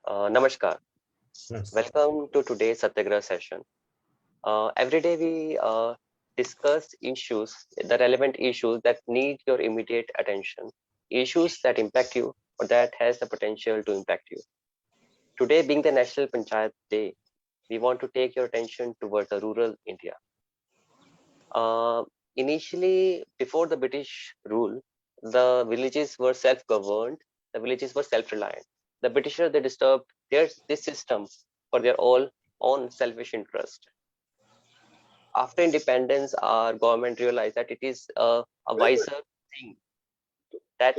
Namaskar. Yes. Welcome to today's Satyagraha session. Every day we discuss issues, the relevant issues that need your immediate attention, issues that impact you or that has the potential to impact you. Today being the National Panchayat Day, we want to take your attention towards the rural India. Initially, before the British rule, the villages were self-governed, the villages were self-reliant. The Britishers, they disturbed this system for their own selfish interest. After independence, our government realized that it is a wiser thing that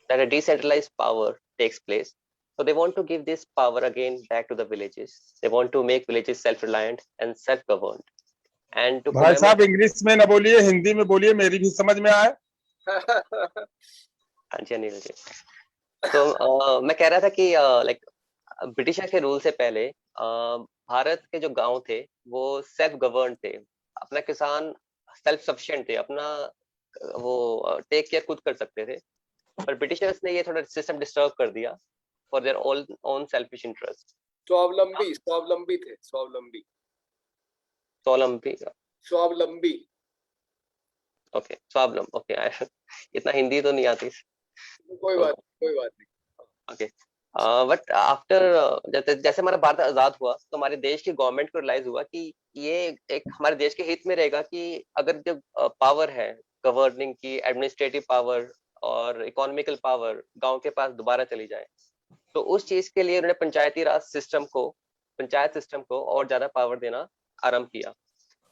a decentralized power takes place. So they want to give this power again back to the villages. They want to make villages self-reliant and self-governed. And to भाई साहब commemorate, English में ना बोलिए, हिंदी में बोलिए, मेरी भी समझ में आए। हाँ जी अनिल जी। तो मैं कह रहा था कि लाइक ब्रिटिशर के रूल से पहले भारत के जो गांव थे वो सेल्फ गवर्न थे, अपना किसान सेल्फ सफिशिएंट थे, अपना वो टेक केयर खुद कर सकते थे। पर ब्रिटिशर्स ने ये थोड़ा सिस्टम डिस्टर्ब कर दिया for their own selfish interest. स्वावलंबी स्वावलंबी थे, स्वावलंबी स्वावलंबी स्वावलंबी ओके स्वावलंब ओके इतना हिंदी तो नहीं आती। कोई बात नहीं। ओके बट आफ्टर जैसे हमारा भारत आजाद हुआ तो हमारे देश की गवर्नमेंट को रियलाइज हुआ कि ये एक हमारे देश के हित में रहेगा कि अगर जो पावर है गवर्निंग की, एडमिनिस्ट्रेटिव पावर और इकोनॉमिकल पावर गांव के पास दोबारा चली जाए। तो उस चीज के लिए उन्होंने पंचायत सिस्टम को और ज्यादा पावर देना आरंभ किया।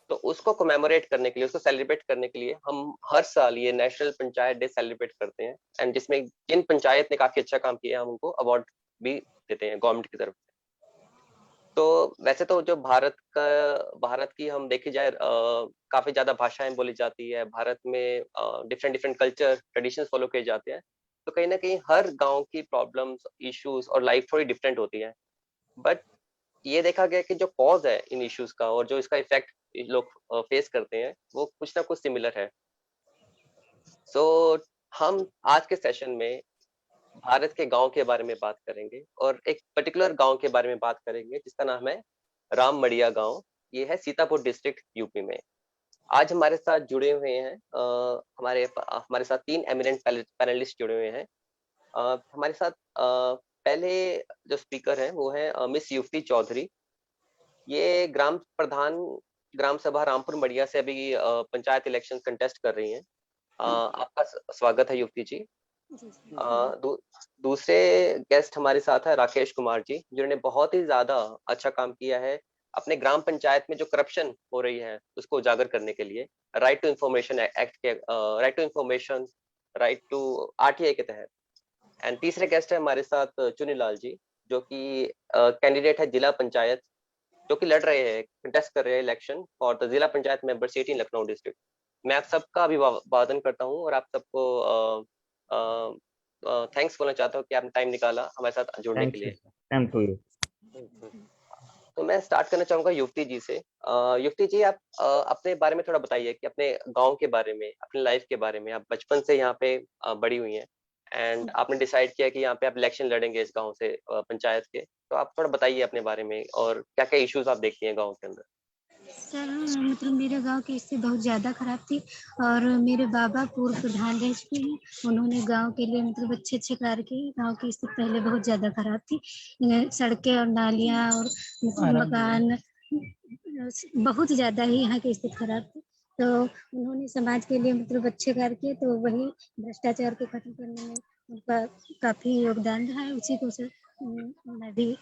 तो उसको कमेमोरेट करने के लिए, उसको सेलिब्रेट करने के लिए हम हर साल ये नेशनल पंचायत डे सेलिब्रेट करते हैं, एंड जिसमें जिन पंचायत ने काफी अच्छा काम किया हम उनको अवार्ड भी देते हैं गवर्नमेंट की तरफ से। तो वैसे तो जो भारत की हम देखी जाए काफी ज्यादा भाषाएं बोली जाती है, भारत में डिफरेंट कल्चर ट्रेडिशंस फॉलो किए जाते हैं। तो कहीं ना कहीं हर गांव की प्रॉब्लम्स, इश्यूज और लाइफ थोड़ी डिफरेंट होती है। बट ये देखा गया कि जो कॉज है इन इश्यूज का और जो इसका इफेक्ट लोग फेस करते हैं वो कुछ ना कुछ सिमिलर है। सो हम आज के सेशन में भारत के गांव के बारे में बात करेंगे और एक पर्टिकुलर गांव के बारे में बात करेंगे जिसका नाम है राममड़िया गांव। ये है सीतापुर डिस्ट्रिक्ट यूपी में। आज हमारे साथ जुड़े हुए हैं हमारे साथ 3 एमिनेंट पैनलिस्ट जुड़े हुए हैं। हमारे साथ पहले जो स्पीकर है वो है मिस युक्ति चौधरी। ये ग्राम सभा रामपुर मड़िया से अभी पंचायत इलेक्शन कंटेस्ट कर रही हैं। आपका स्वागत है युक्ति जी। दूसरे गेस्ट हमारे साथ है राकेश कुमार जी, जिन्होंने बहुत ही ज्यादा अच्छा काम किया है अपने ग्राम पंचायत में जो करप्शन हो रही है उसको उजागर करने के लिए राइट टू इंफॉर्मेशन एक्ट के राइट टू आरटीआई के तहत। एंड तीसरे गेस्ट है हमारे साथ चुनीलाल जी, जो कि कैंडिडेट है जिला पंचायत, जो कि लड़ रहे हैं, कंटेस्ट कर रहे हैं इलेक्शन फॉर द जिला पंचायत मेंबर सीट इन लखनऊ डिस्ट्रिक्ट। मैं आप सबका अभिवादन करता हूं और आप सबको थैंक्स बोलना चाहता हूं कि आपने टाइम निकाला हमारे साथ जुड़ने के लिए। Thank you. तो मैं स्टार्ट करना चाहूंगा युक्ति जी से। युक्ति जी, आप अपने बारे में थोड़ा बताइए कि अपने गांव के बारे में, अपनी लाइफ के बारे में। आप बचपन से यहाँ पे बड़ी हुई हैं एंड आपने डिसाइड किया कि यहाँ पे आप इलेक्शन लड़ेंगे इस गांव से पंचायत के। तो आप थोड़ा बताइए अपने बारे में और क्या क्या इश्यूज आप देखती हैं गांव के अंदर। सर मतलब मेरे गांव की स्थिति बहुत ज़्यादा खराब थी और मेरे बाबा पूर्व प्रधान रह चुके हैं। उन्होंने गांव के लिए मतलब अच्छे कार्य किए। गांव की स्थिति पहले बहुत ज़्यादा खराब थी, सड़कें और नालियां और मतलब मकान बहुत ज़्यादा ही यहाँ की स्थिति खराब थी। तो उन्होंने समाज के लिए मतलब अच्छे कार्य किए, तो वही भ्रष्टाचार को खत्म करने में उनका काफ़ी योगदान रहा है। उसी को सर मैं भी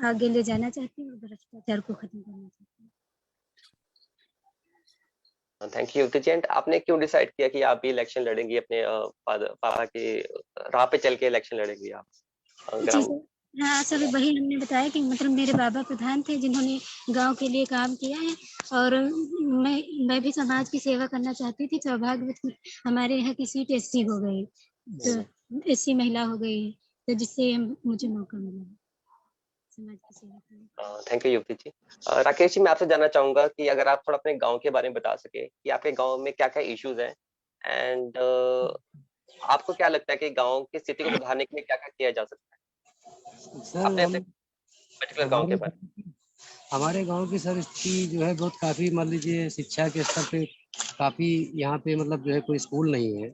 आगे ले जाना चाहती हूँ और भ्रष्टाचार को खत्म करना चाहती हूँ। Thank you Yukti ji. And आपने क्यों डिसाइड किया कि आप भी इलेक्शन लड़ेंगी, अपने पापा के राह पे चल के इलेक्शन लड़ेंगी आप? जी सर, हाँ सर, वही हमने बताया कि मतलब मेरे बाबा प्रधान थे जिन्होंने गांव के लिए काम किया है और मैं भी समाज की सेवा करना चाहती थी। सौभाग्य हमारे यहाँ की सीट एससी हो गई, तो एससी महिला हो गई, तो जिससे मुझे मौका मिला समाज की सेवा करने। थैंक यू युक्ति जी। राकेश जी, मैं आपसे जानना चाहूंगा कि अगर आप थोड़ा अपने गांव के बारे में बता सके कि आपके गांव में क्या क्या इश्यूज हैं एंड आपको क्या लगता है कि गांव की स्थिति को सुधारने के लिए क्या-क्या किया जा सकता है? सर अपने हम अपने पर्टिकुलर गांव के हमारे बारे हमारे गांव की सर स्थिति जो है बहुत काफ़ी, मान लीजिए शिक्षा के स्तर पे काफ़ी यहाँ पे मतलब जो है कोई स्कूल नहीं है,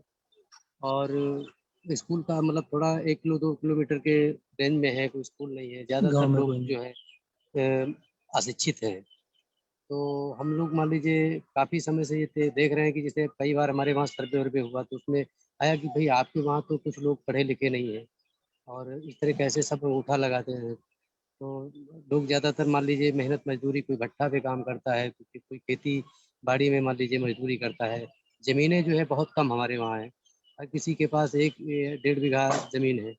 और स्कूल का मतलब थोड़ा 1 किलो 2 किलोमीटर के रेंज में है, कोई स्कूल नहीं है। ज़्यादातर लोग जो है अशिक्षित हैं। तो हम लोग मान लीजिए काफ़ी समय से ये देख रहे हैं कि जैसे कई बार हमारे वहाँ सर्वे-वर्वे हुआ तो उसमें आया कि भई आपके वहाँ तो कुछ लोग पढ़े लिखे नहीं हैं, और इस तरह कैसे सब अंगूठा लगाते हैं। तो लोग ज़्यादातर मान लीजिए मेहनत मज़दूरी, कोई भट्ठा पे काम करता है, कोई खेती-बाड़ी में मान लीजिए मज़दूरी करता है। ज़मीनें जो है बहुत कम हमारे वहाँ हैं। हर किसी के पास 1 डेढ़ बीघा ज़मीन है।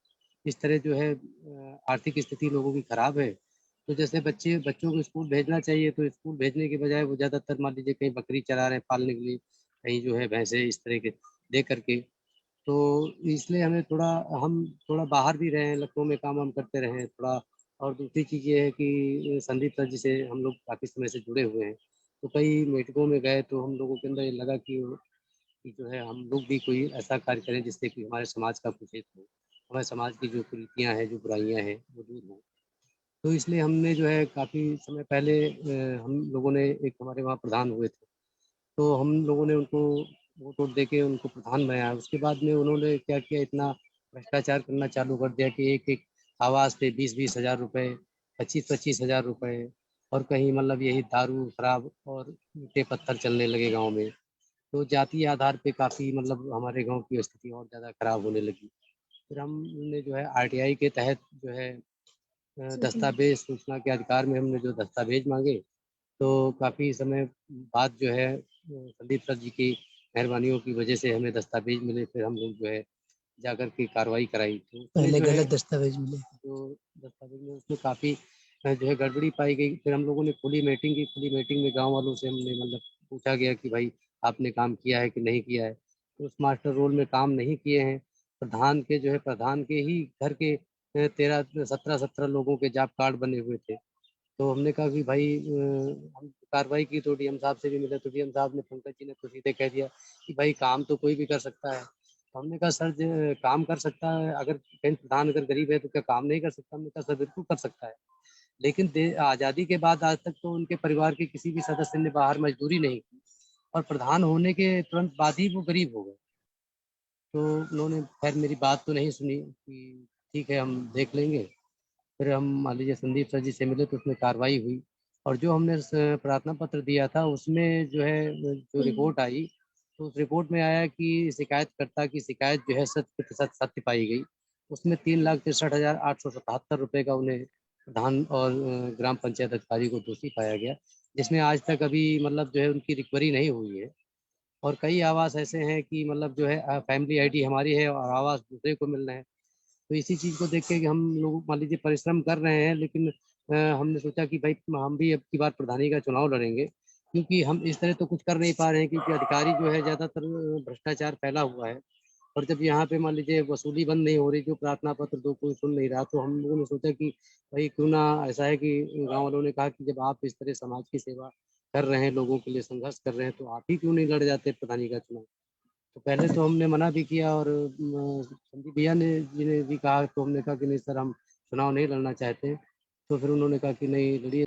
इस तरह जो है आर्थिक स्थिति लोगों की खराब है। तो जैसे बच्चों को स्कूल भेजना चाहिए, तो स्कूल भेजने के बजाय वो ज़्यादातर मान लीजिए कहीं बकरी चरा रहे हैं पालने के लिए, कहीं जो है भैंसें इस तरह के दे करके। तो इसलिए हम थोड़ा बाहर भी रहे हैं, लखनऊ में काम-वाम करते रहे हैं थोड़ा। और दूसरी चीज़ ये है कि संदीप सर जी से हम लोग काफ़ी समय से जुड़े हुए हैं। तो कई मीटिंगों में गए तो हम लोगों के अंदर ये लगा कि जो है हम लोग भी कोई ऐसा कार्य करें जिससे कि हमारे समाज का कुछ हित हो। हमारे समाज की जो कुरीतियाँ हैं, जो बुराइयाँ हैं, वो दूर हों। तो इसलिए हमने जो है काफ़ी समय पहले हम लोगों ने एक हमारे वहाँ प्रधान हुए थे। तो हम लोगों ने उनको वोट-वोट देके उनको प्रधान बनाया। उसके बाद में उन्होंने क्या किया, इतना भ्रष्टाचार करना चालू कर दिया कि एक-एक आवास पे 20-20 हज़ार रुपए, 25-25 हज़ार रुपए, और कहीं मतलब यही दारू, शराब और ईंटें-पत्थर चलने लगे गाँव में। तो जातीय आधार पे काफ़ी मतलब हमारे गाँव की स्थिति और ज़्यादा खराब होने लगी। फिर हमने जो है आरटीआई के तहत जो है दस्तावेज़ सूचना के अधिकार में हमने जो दस्तावेज़ माँगे, तो काफ़ी समय बाद जो है संदीप सर जी की मेहरबानियों की वजह से हमें दस्तावेज़ मिले। फिर हम लोग जो है जाकर के कार्रवाई कराई। तो उसमें पहले जो है गलत दस्तावेज मिले। जो दस्तावेज़ में उसमें काफ़ी जो है गड़बड़ी पाई गई। फिर हम लोगों ने खुली मीटिंग की। खुली मीटिंग में गाँव वालों से हमने मतलब पूछा गया कि भाई आपने काम किया है कि नहीं किया है? तो उस मास्टर रोल में काम नहीं किए हैं। प्रधान के ही घर के 13 17-17 लोगों के जॉब कार्ड बने हुए थे। तो हमने कहा कि भाई हम कार्रवाई की तो डीएम साहब से भी मिले, तो डीएम साहब ने, पंकज जी ने तो सीधे कह दिया कि भाई काम तो कोई भी कर सकता है। तो हमने कहा सर काम कर सकता है, अगर कहीं प्रधान अगर गरीब है तो क्या काम नहीं कर सकता? हमने कहा सर बिल्कुल कर सकता है। लेकिन आज़ादी के बाद आज तक तो उनके परिवार के किसी भी सदस्य ने बाहर मज़दूरी नहीं की, और प्रधान होने के तुरंत बाद ही वो गरीब हो गए। तो उन्होंने ख़ैर मेरी बात तो नहीं सुनी कि ठीक है हम देख लेंगे। फिर हम मान लीजिए संदीप सर जी से मिले तो उसमें कार्रवाई हुई, और जो हमने प्रार्थना पत्र दिया था उसमें जो है जो रिपोर्ट आई, तो उस रिपोर्ट में आया कि शिकायतकर्ता की शिकायत जो है 100% सत्य पाई गई। उसमें 3,63,877 रुपए का उन्हें प्रधान और ग्राम पंचायत अधिकारी को दोषी पाया गया, जिसमें आज तक अभी मतलब जो है उनकी रिकवरी नहीं हुई है। और कई आवास ऐसे हैं कि मतलब जो है फैमिली आईडी हमारी है और आवास दूसरे को मिल रहे हैं। तो इसी चीज़ को देख के कि हम लोग मान लीजिए परिश्रम कर रहे हैं, लेकिन हमने सोचा कि भाई हम भी अब की बार प्रधानी का चुनाव लड़ेंगे, क्योंकि हम इस तरह तो कुछ कर नहीं पा रहे हैं, क्योंकि अधिकारी जो है ज़्यादातर भ्रष्टाचार फैला हुआ है। और जब यहाँ पे मान लीजिए वसूली बंद नहीं हो रही, जो प्रार्थना पत्र दो कोई सुन नहीं रहा, तो हम लोगों ने सोचा कि भाई क्यों ना ऐसा है कि गाँव वालों ने कहा कि जब आप इस तरह समाज की सेवा कर रहे हैं, लोगों के लिए संघर्ष कर रहे हैं, तो आप ही क्यों नहीं लड़ जाते प्रधानी का चुनाव। तो पहले तो हमने मना भी किया, और संदीप भैया ने जी ने भी कहा, तो हमने कहा कि नहीं सर हम चुनाव नहीं लड़ना चाहते हैं। तो फिर उन्होंने कहा कि नहीं लड़िए।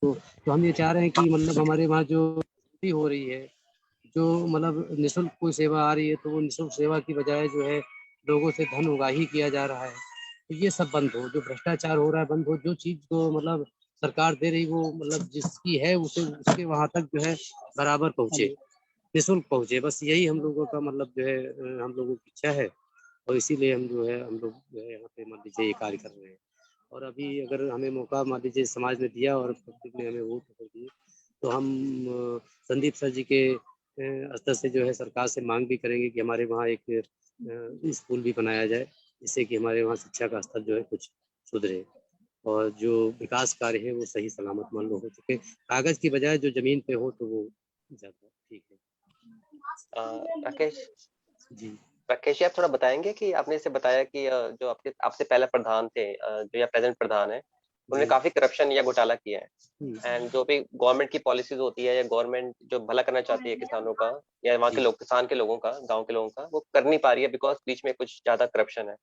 तो हम ये चाह रहे हैं कि मतलब हमारे वहाँ जो भी हो रही है, जो मतलब निःशुल्क कोई सेवा आ रही है, तो वो निःशुल्क सेवा की बजाय जो है लोगों से धन उगाही किया जा रहा है, तो ये सब बंद हो। जो भ्रष्टाचार हो रहा है बंद हो। जो चीज़ को मतलब सरकार दे रही वो मतलब जिसकी है उसे उसके वहाँ तक जो है बराबर पहुँचे, निःशुल्क पहुँचे। बस यही हम लोगों का मतलब जो है हम लोगों की इच्छा है, और इसीलिए हम लोग जो है यहाँ पे मान लीजिए ये कार्य कर रहे हैं। और अभी अगर हमें मौका मान लीजिए समाज ने दिया और पब्लिक ने हमें वोट कर दिए, तो हम संदीप सर जी के स्तर से जो है सरकार से मांग भी करेंगे कि हमारे वहाँ एक स्कूल भी बनाया जाए, जिससे कि हमारे वहाँ शिक्षा का स्तर जो है कुछ सुधरे, और जो विकास कार्य है वो सही सलामत मान लो हो चुके। कागज की बजाय जो जमीन पे हो तो वो ज़्यादा ठीक है। राकेश जी। राकेश जी, आप थोड़ा बताएंगे कि आपने जैसे बताया कि जो आपसे पहले प्रधान थे, जो या प्रेजेंट प्रधान है, उन्होंने जी। काफी करप्शन या घोटाला किया है। हम्म, एंड जो भी गवर्नमेंट की पॉलिसीज होती है या गवर्नमेंट जो भला करना चाहती है किसानों का या वहाँ के जी लोग, किसान के लोगों का, गांव के लोगों का, वो कर नहीं पा रही है बिकॉज बीच में कुछ ज्यादा करप्शन है।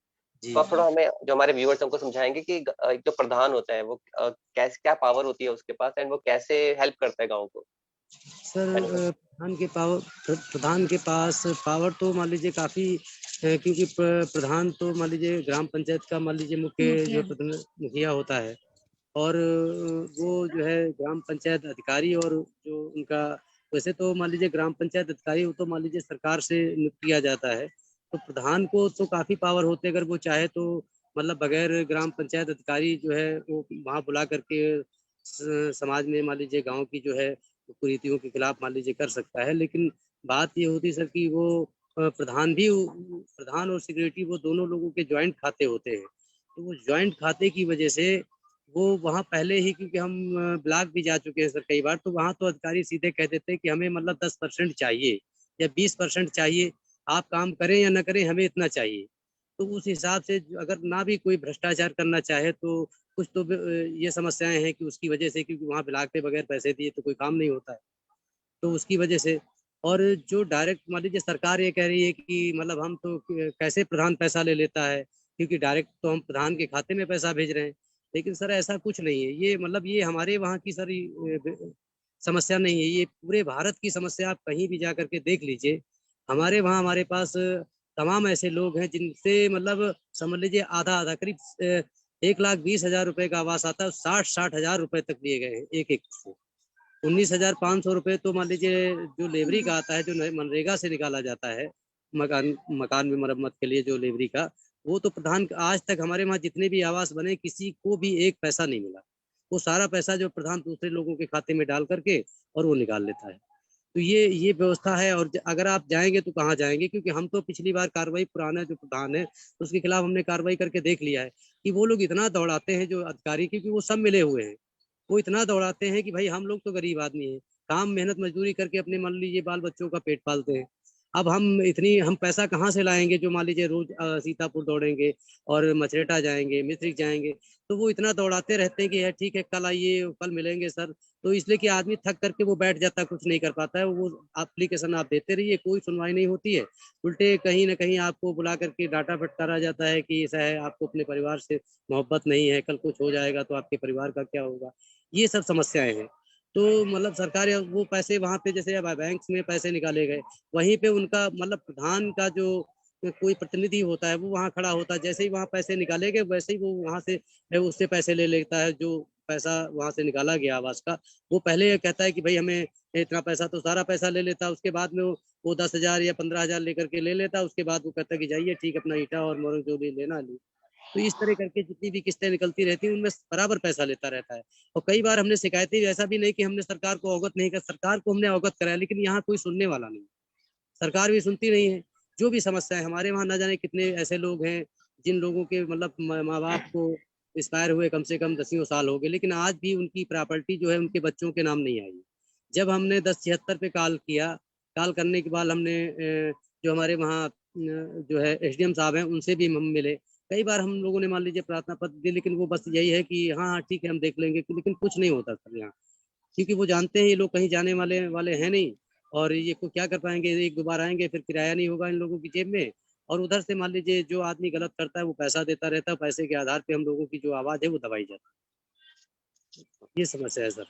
जी। तो आप थोड़ा हमें, जो हमारे व्यूअर्स हमको समझाएंगे कि एक जो प्रधान होता है वो कैसे, क्या पावर होती है उसके पास एंड वो कैसे हेल्प करता है गाँव को। सर प्रधान के पास पावर तो मान लीजिए काफ़ी है, क्योंकि प्रधान तो मान लीजिए ग्राम पंचायत का मान लीजिए मुख्य जो मुखिया होता है, और वो जो है ग्राम पंचायत अधिकारी, और जो उनका वैसे तो मान लीजिए ग्राम पंचायत अधिकारी वो तो मान लीजिए सरकार से नियुक्त किया जाता है। तो प्रधान को तो काफ़ी पावर होते हैं, अगर वो चाहे तो मतलब बगैर ग्राम पंचायत अधिकारी जो है वो वहाँ बुला करके समाज में मान लीजिए गांव की जो है कुरीतियों के खिलाफ मान लीजिए कर सकता है। लेकिन बात ये होती सर कि वो प्रधान और सेक्रेटरी वो दोनों लोगों के ज्वाइंट खाते होते हैं। तो वो ज्वाइंट खाते की वजह से वो वहाँ पहले ही, क्योंकि हम ब्लॉक भी जा चुके हैं सर कई बार, तो वहाँ तो अधिकारी सीधे कह देते हैं कि हमें मतलब 10% चाहिए या 20% चाहिए, आप काम करें या ना करें हमें इतना चाहिए। तो उस हिसाब से अगर ना भी कोई भ्रष्टाचार करना चाहे तो कुछ तो ये समस्याएं हैं कि उसकी वजह से, क्योंकि वहाँ ब्लॉक पे बगैर पैसे दिए तो कोई काम नहीं होता है, तो उसकी वजह से। और जो डायरेक्ट मान लीजिए सरकार ये कह रही है कि मतलब हम तो कैसे प्रधान पैसा ले लेता है, क्योंकि डायरेक्ट तो हम प्रधान के खाते में पैसा भेज रहे हैं। लेकिन सर ऐसा कुछ नहीं है, ये मतलब ये हमारे वहाँ की सर समस्या नहीं है, ये पूरे भारत की समस्या। आप कहीं भी जा करके देख लीजिए, हमारे वहाँ हमारे पास तमाम ऐसे लोग हैं जिनसे मतलब समझ लीजिए आधा आधा करीब 1,20,000 रुपए का आवास आता है, 60,000 रुपए तक लिए गए हैं एक एक से। 19,500 रुपए तो मान लीजिए जो लेबरी का आता है, जो मनरेगा से निकाला जाता है, मकान मकान में मरम्मत के लिए जो लेबरी का, वो तो प्रधान आज तक हमारे वहाँ जितने भी आवास बने किसी को भी एक पैसा नहीं मिला। वो सारा पैसा जो प्रधान दूसरे लोगों के खाते में डाल करके और वो निकाल लेता है। तो ये व्यवस्था है। और अगर आप जाएंगे तो कहाँ जाएंगे, क्योंकि हम तो पिछली बार कार्रवाई, पुराना जो प्रधान है उसके खिलाफ हमने कार्रवाई करके देख लिया है कि वो लोग इतना दौड़ाते हैं जो अधिकारी, क्योंकि वो सब मिले हुए हैं, वो इतना दौड़ाते हैं कि भाई हम लोग तो गरीब आदमी हैं, काम मेहनत मजदूरी करके अपने मान लीजिए बाल बच्चों का पेट पालते हैं। अब हम पैसा कहाँ से लाएंगे जो मान लीजिए रोज सीतापुर दौड़ेंगे और मछरेटा जाएंगे, मिस्त्री जाएंगे। तो वो इतना दौड़ाते रहते हैं कि यार ठीक है कल आइए, कल मिलेंगे सर। तो इसलिए कि आदमी थक करके वो बैठ जाता है, कुछ नहीं कर पाता है। वो एप्लीकेशन आप देते रहिए, कोई सुनवाई नहीं होती है, उल्टे कहीं ना कहीं आपको बुला करके डांटा फटकारा जाता है कि ऐसा है, आपको अपने परिवार से मोहब्बत नहीं है, कल कुछ हो जाएगा तो आपके परिवार का क्या होगा। ये सब समस्याएं हैं। तो मतलब सरकार वो पैसे वहाँ पे, जैसे अब बैंक में पैसे निकाले गए, वहीं पे उनका मतलब प्रधान का जो कोई प्रतिनिधि होता है वो वहाँ खड़ा होता है, जैसे ही वहाँ पैसे निकाले गए वैसे ही वो वहाँ से उससे पैसे ले लेता है। जो पैसा वहाँ से निकाला गया आवास का, वो पहले ये कहता है कि भाई हमें इतना पैसा, तो सारा पैसा ले लेता है। उसके बाद में वो 10,000 या 15,000 लेकर के ले लेता है। उसके बाद वो कहता है कि जाइए ठीक, अपना ईटा और मोरंग जो भी लेना ली। तो इस तरह करके जितनी भी किस्तें निकलती रहती हैं उनमें बराबर पैसा लेता रहता है। और कई बार हमने शिकायतें, ऐसा भी नहीं कि हमने सरकार को अवगत नहीं कर, सरकार को हमने अवगत कराया, लेकिन यहाँ कोई सुनने वाला नहीं, सरकार भी सुनती नहीं है। जो भी समस्या है हमारे वहाँ, ना जाने कितने ऐसे लोग हैं जिन लोगों के मतलब माँ बाप को एक्सपायर हुए कम से कम 10 साल हो गए, लेकिन आज भी उनकी प्रॉपर्टी जो है उनके बच्चों के नाम नहीं आई। जब हमने 1076 पे कॉल किया, कॉल करने के बाद हमने जो हमारे वहाँ जो है एसडीएम साहब हैं उनसे भी हम मिले। कई बार हम लोगों ने मान लीजिए प्रार्थना पत्र दी, लेकिन वो बस यही है कि हाँ हाँ ठीक है हम देख लेंगे, लेकिन कुछ नहीं होता सर यहाँ। क्योंकि वो जानते हैं ये लोग कहीं जाने वाले वाले हैं नहीं, और ये को क्या कर पाएंगे, एक दो बार आएंगे फिर किराया नहीं होगा इन लोगों की जेब में। और उधर से मान लीजिए जो आदमी गलत करता है वो पैसा देता रहता है, पैसे के आधार पे हम लोगों की जो आवाज है वो दबाई जाती है। ये समस्या है सर।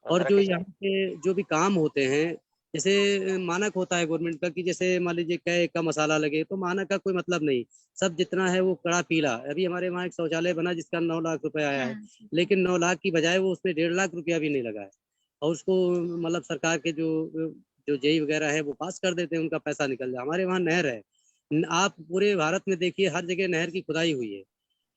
और जो राकेश यहाँ पे जो भी काम होते हैं, जैसे मानक होता है गवर्नमेंट का कि जैसे मान लीजिए क्या का मसाला लगे, तो मानक का कोई मतलब नहीं, सब जितना है वो कड़ा पीला। अभी हमारे वहाँ एक शौचालय बना जिसका 9 लाख रुपए आया है, लेकिन 9 लाख की बजाय वो उसमें 1.5 लाख रुपया भी नहीं लगा है। और उसको मतलब सरकार के जो जेई वगैरह है वो पास कर देते हैं, उनका पैसा निकल जाए। हमारे वहाँ नहर है, आप पूरे भारत में देखिए हर जगह नहर की खुदाई हुई है।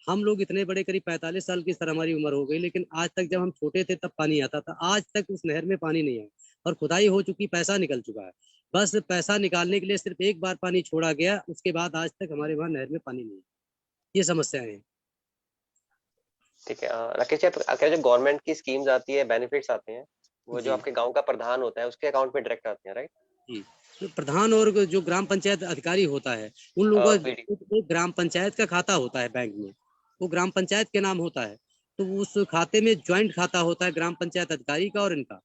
हम लोग इतने बड़े, करीब 45 साल की सर हमारी उम्र हो गई, लेकिन आज तक जब हम छोटे थे तब पानी आता था, आज तक उस नहर में पानी नहीं आया। और खुदाई हो चुकी, पैसा निकल चुका है, बस पैसा निकालने के लिए सिर्फ एक बार पानी छोड़ा गया, उसके बाद आज तक हमारे वहाँ नहर में पानी नहीं है। ये समस्याएं हैं। ठीक है। राकेश जी, आपके जो गवर्नमेंट की स्कीम्स आती है, बेनिफिट्स आते हैं, वो जो जी आपके गांव का प्रधान होता है उसके अकाउंट में डायरेक्ट आते हैं, राइट? जी। तो प्रधान और जो ग्राम पंचायत अधिकारी होता है उन लोगों का पीडी। एक ग्राम पंचायत का खाता होता है बैंक में, वो ग्राम पंचायत के नाम होता है। तो उस खाते में ज्वाइंट खाता होता है ग्राम पंचायत अधिकारी का और इनका,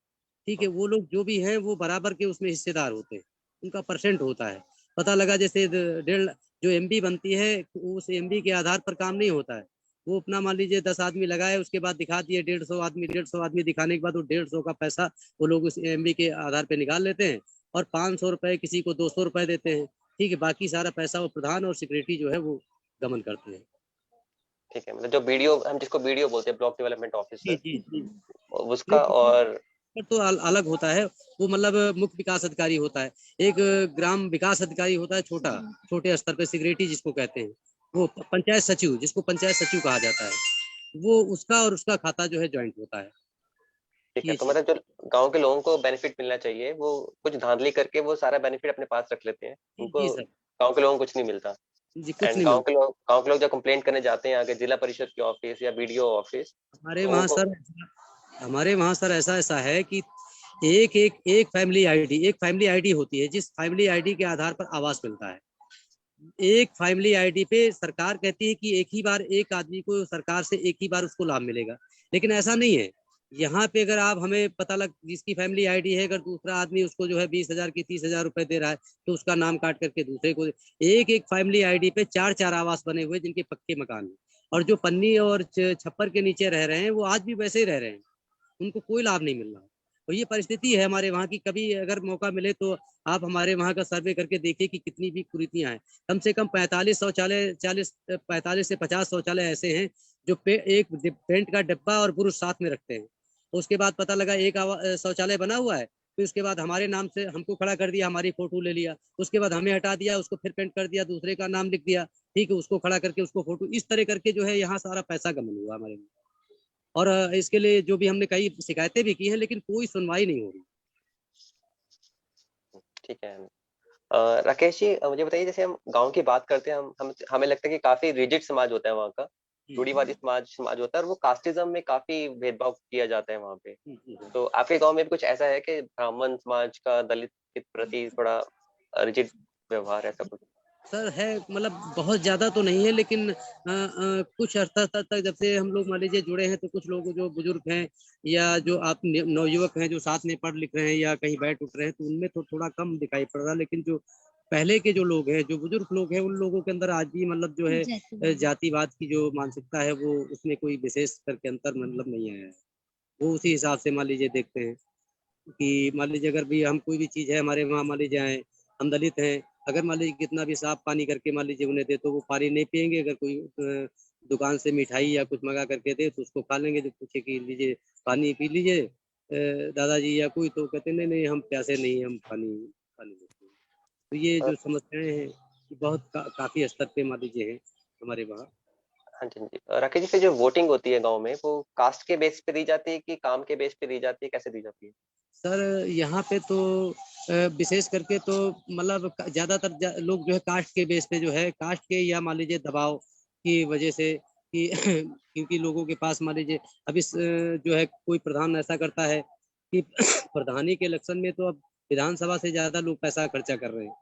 ठीक है। वो लोग जो भी हैं वो बराबर के उसमें हिस्सेदार होते हैं, उनका परसेंट होता है। पता लगा जैसे डेढ़ जो एमबी बनती है उस एमबी के आधार पर काम नहीं होता है। वो अपना मान लीजिए 10 आदमी लगाए, उसके बाद दिखा दिए 150 आदमी दिखाने के बाद वो 150 का पैसा वो लोग उस एमबी के आधार पे निकाल लेते हैं और 500 रुपए किसी को 200 रुपए देते हैं, ठीक है। बाकी सारा पैसा वो प्रधान और सेक्रेटरी जो है वो गमन करते हैं। ठीक है, मतलब जो बीडीओ, हम जिसको बीडीओ बोलते हैं, ब्लॉक डेवलपमेंट जी ऑफिसर, जी जी। उसका और तो अलग होता है, वो मतलब मुख्य विकास अधिकारी होता है। एक ग्राम विकास अधिकारी होता है छोटा, छोटे स्तर पे सेक्रेटरी जिसको कहते हैं। वो पंचायत सचिव, जिसको पंचायत सचिव कहा जाता है, वो उसका और उसका खाता जो है ज्वाइंट होता है। ठीक है, ये तो चीज मतलब जो गांव के लोगों को बेनिफिट मिलना चाहिए, वो कुछ धांधली करके वो सारा बेनिफिट अपने पास रख लेते हैं, जी उनको जी सर, गांव के लोगों को कुछ नहीं मिलता। जी कुछ एंड नहीं मिलता। गांव के लोग जब कंप्लेंट करने जाते हैं आगे जिला परिषद के ऑफिस या बीडीओ ऑफिस, हमारे तो वहाँ उनको सर हमारे वहाँ सर ऐसा ऐसा है कि एक फैमिली आईडी होती है, जिस फैमिली आईडी के आधार पर आवास मिलता है। एक फैमिली आईडी पे सरकार कहती है कि एक ही बार एक आदमी को सरकार से एक ही बार उसको लाभ मिलेगा, लेकिन ऐसा नहीं है। यहाँ पे अगर आप हमें पता लग जिसकी फैमिली आईडी है, अगर दूसरा आदमी उसको जो है 20,000 की 30,000 रुपए दे रहा है, तो उसका नाम काट करके दूसरे को एक एक फैमिली आईडी पे 4 आवास बने हुए जिनके पक्के मकान हैं, और जो पन्नी और छप्पर के नीचे रह रहे हैं वो आज भी वैसे ही रह रहे हैं, उनको कोई लाभ नहीं मिल रहा। तो ये परिस्थिति है हमारे वहाँ की। कभी अगर मौका मिले तो आप हमारे वहाँ का सर्वे करके देखिए कि कितनी भी कुरीतियां हैं। कम से कम 45 से 50 शौचालय ऐसे हैं जो एक पेंट का डिब्बा और ब्रुश साथ में रखते हैं। उसके बाद पता लगा एक शौचालय बना हुआ है, फिर उसके बाद हमारे नाम से हमको खड़ा कर दिया, हमारी फोटो ले लिया, उसके बाद हमें हटा दिया, उसको फिर पेंट कर दिया, दूसरे का नाम लिख दिया, ठीक है, उसको खड़ा करके उसको फोटो, इस तरह करके जो है यहाँ सारा पैसा गमन हुआ हमारे में। और इसके लिए जो भी हमने कई शिकायतें भी की हैं, लेकिन कोई सुनवाई नहीं हो रही। ठीक है। राकेश जी, मुझे बताइए, जैसे हम गांव की बात करते हैं, हम हमें लगता है कि काफी रिजिड समाज होता है वहाँ का, रूढ़िवादी समाज होता है, और वो कास्टिज्म में काफी भेदभाव किया जाता है वहाँ पे। तो आपके गांव में भी कुछ ऐसा है कि ब्राह्मण समाज का दलित के प्रति थोड़ा रिजिड व्यवहार, ऐसा कुछ? सर है, मतलब बहुत ज्यादा तो नहीं है, लेकिन कुछ अर्थ तक जब से हम लोग मान लीजिए जुड़े हैं, तो कुछ लोग जो बुजुर्ग हैं या जो आप नवयुवक हैं जो साथ में पढ़ लिख रहे हैं या कहीं बैठ उठ रहे हैं, तो उनमें तो थोड़ा कम दिखाई पड़ रहा। लेकिन जो पहले के जो लोग हैं, जो बुजुर्ग लोग हैं, उन लोगों के अंदर आज भी मतलब जो है जातिवाद की जो मानसिकता है, वो उसमें कोई विशेष करके अंतर मतलब नहीं आया है। वो उसी हिसाब से मान लीजिए देखते हैं कि मान लीजिए अगर भी हम कोई भी चीज़ है हमारे वहाँ, मान लीजिए आए हम दलित हैं, अगर मान लीजिए कितना भी साफ पानी करके मान लीजिए उन्हें दे, तो वो पानी नहीं पियेंगे। अगर कोई दुकान से मिठाई या कुछ मंगा करके दे तो उसको खा लेंगे। जब पूछे कि लीजिए पानी पी लीजिए दादाजी या कोई, तो कहते नहीं नहीं हम प्यासे नहीं, हम पानी पानी लेते हैं। तो ये जो समस्याएं हैं बहुत काफी स्तर पे मान लीजिए है हमारे वहाँ। हाँ जी, हाँ जी। राकेश जी, फिर जो वोटिंग होती है गांव में, वो कास्ट के बेस पे दी जाती है कि काम के बेस पे दी जाती है, कैसे दी जाती है? सर यहाँ पे तो विशेष करके तो मतलब ज्यादातर लोग जो है कास्ट के बेस पे जो है, कास्ट के या मान लीजिए दबाव की वजह से कि क्योंकि लोगों के पास मान लीजिए अब इस जो है कोई प्रधान ऐसा करता है कि प्रधानी के इलेक्शन में तो अब विधानसभा से ज्यादा लोग पैसा खर्चा कर रहे हैं,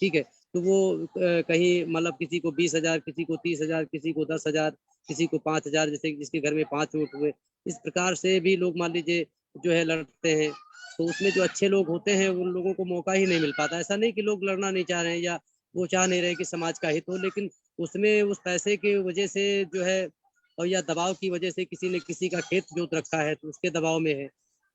ठीक है। तो वो कहीं मतलब किसी को 20,000, किसी को 30,000, किसी को 10,000, किसी को 5,000, जैसे जिसके घर में 5 वोट हुए, इस प्रकार से भी लोग मान लीजिए जो है लड़ते हैं। तो उसमें जो अच्छे लोग होते हैं उन लोगों को मौका ही नहीं मिल पाता। ऐसा नहीं कि लोग लड़ना नहीं चाह रहे हैं या वो चाह नहीं रहे कि समाज का हित हो, लेकिन उसमें उस पैसे की वजह से जो है और या दबाव की वजह से किसी ने किसी का खेत जोत रखा है तो उसके दबाव में है।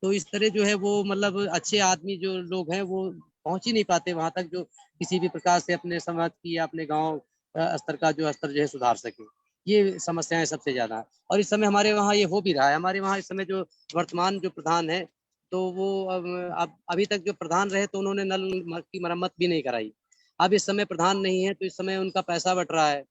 तो इस तरह जो है वो मतलब अच्छे आदमी जो लोग हैं वो पहुंच ही नहीं पाते वहां तक, जो किसी भी प्रकार से अपने समाज की या अपने गांव स्तर का जो स्तर जो है सुधार सके। ये समस्याएं सबसे ज्यादा है। और इस समय हमारे वहाँ ये हो भी रहा है। हमारे वहाँ इस समय जो वर्तमान जो प्रधान है, तो वो अब अभी तक जो प्रधान रहे तो उन्होंने नल की मरम्मत भी नहीं कराई। अब इस समय प्रधान नहीं है तो इस समय उनका पैसा बट रहा है,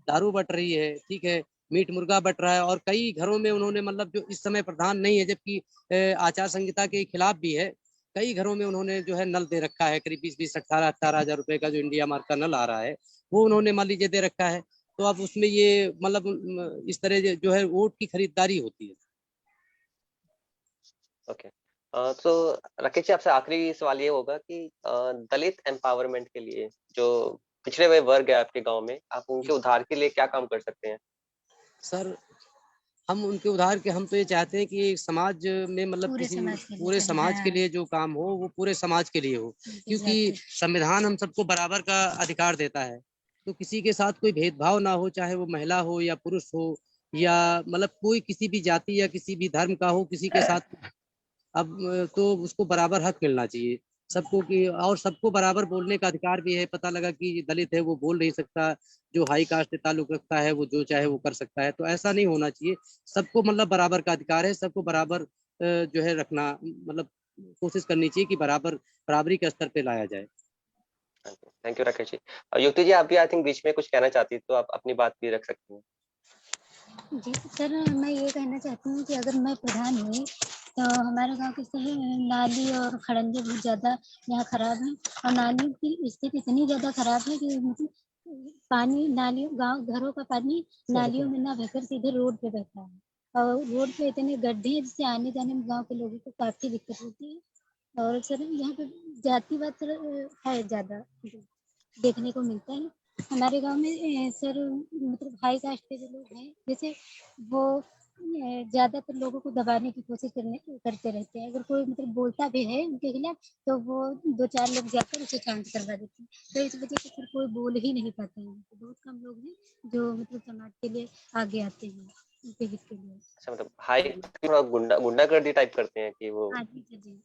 दारू बट रही है, ठीक है, मीट मुर्गा बट रहा है। और कई घरों में उन्होंने मतलब जो इस समय प्रधान नहीं है, जबकि आचार संहिता के खिलाफ भी है, कई घरों में उन्होंने जो है नल दे रखा है। करीब 20-20, 18-18 हजार रुपए का जो इंडिया मार्क का नल आ रहा है, वो उन्होंने मान लीजिए दे रखा है। तो अब उसमें ये मतलब इस तरह जो है वोट की खरीदारी होती है। ओके। तो राकेश जी, आपसे आखिरी सवाल ये होगा कि दलित एम्पावरमेंट के लिए जो पिछड़े हुए वर्ग है आपके गांव में, आप उनके उद्धार के लिए क्या काम कर सकते हैं? सर हम उनके उधार के हम तो ये चाहते हैं कि समाज में मतलब पूरे किसी समाज के लिए पूरे चले, समाज के हाँ। लिए जो काम हो वो पूरे समाज के लिए हो, क्योंकि एग्जैक्टली। संविधान हम सबको बराबर का अधिकार देता है। तो किसी के साथ कोई भेदभाव ना हो, चाहे वो महिला हो या पुरुष हो, या मतलब कोई किसी भी जाति या किसी भी धर्म का हो, किसी के साथ अब तो उसको बराबर हक मिलना चाहिए सबको, कि और सबको बराबर बोलने का अधिकार भी है। पता लगा कि दलित है वो बोल नहीं सकता, जो हाई कास्ट से ताल्लुक रखता है वो जो चाहे वो कर सकता है, तो ऐसा नहीं होना चाहिए। सबको मतलब बराबर का अधिकार है, सबको बराबर जो है रखना, मतलब कोशिश करनी चाहिए कि बराबरी के स्तर पे लाया जाए। थैंक यू राकेश जी। युक्ति जी, आप भी आई थिंक बीच में कुछ कहना चाहती, तो आप अपनी बात भी रख सकती हैं। जी सर, मैं ये कहना चाहती हूँ कि अगर मैं प्रधान हुई तो हमारे गांव के शहर नाली और खड़ंजे बहुत ज़्यादा यहाँ खराब हैं, और नालियों की स्थिति इतनी ज़्यादा खराब है कि मतलब पानी नालियों गांव घरों का पानी नालियों में ना बहकर सीधे रोड पे बहता है, और रोड पे इतने गड्ढे हैं जिससे आने जाने में गांव के लोगों को काफ़ी दिक्कत होती है। और सर यहाँ पे जातिवाद सर है ज़्यादा देखने को मिलता है हमारे गांव में। सर मतलब हाई कास्ट के जो लोग हैं, जैसे वो ज्यादातर लोगों को दबाने की कोशिश करते रहते हैं। अगर कोई मतलब बोलता भी है उनके खिलाफ तो वो 2-4 लोग जाकर उसे शांत करवा देते हैं। तो इस वजह से फिर कोई बोल ही नहीं पाता है। तो बहुत कम लोग हैं जो मतलब समाज के लिए आगे आते हैं उनके हित के लिए। अच्छा, मतलब हाई थोड़ा गुंडागर्दी टाइप करते हैं कि वो। हाँ जी सर जी।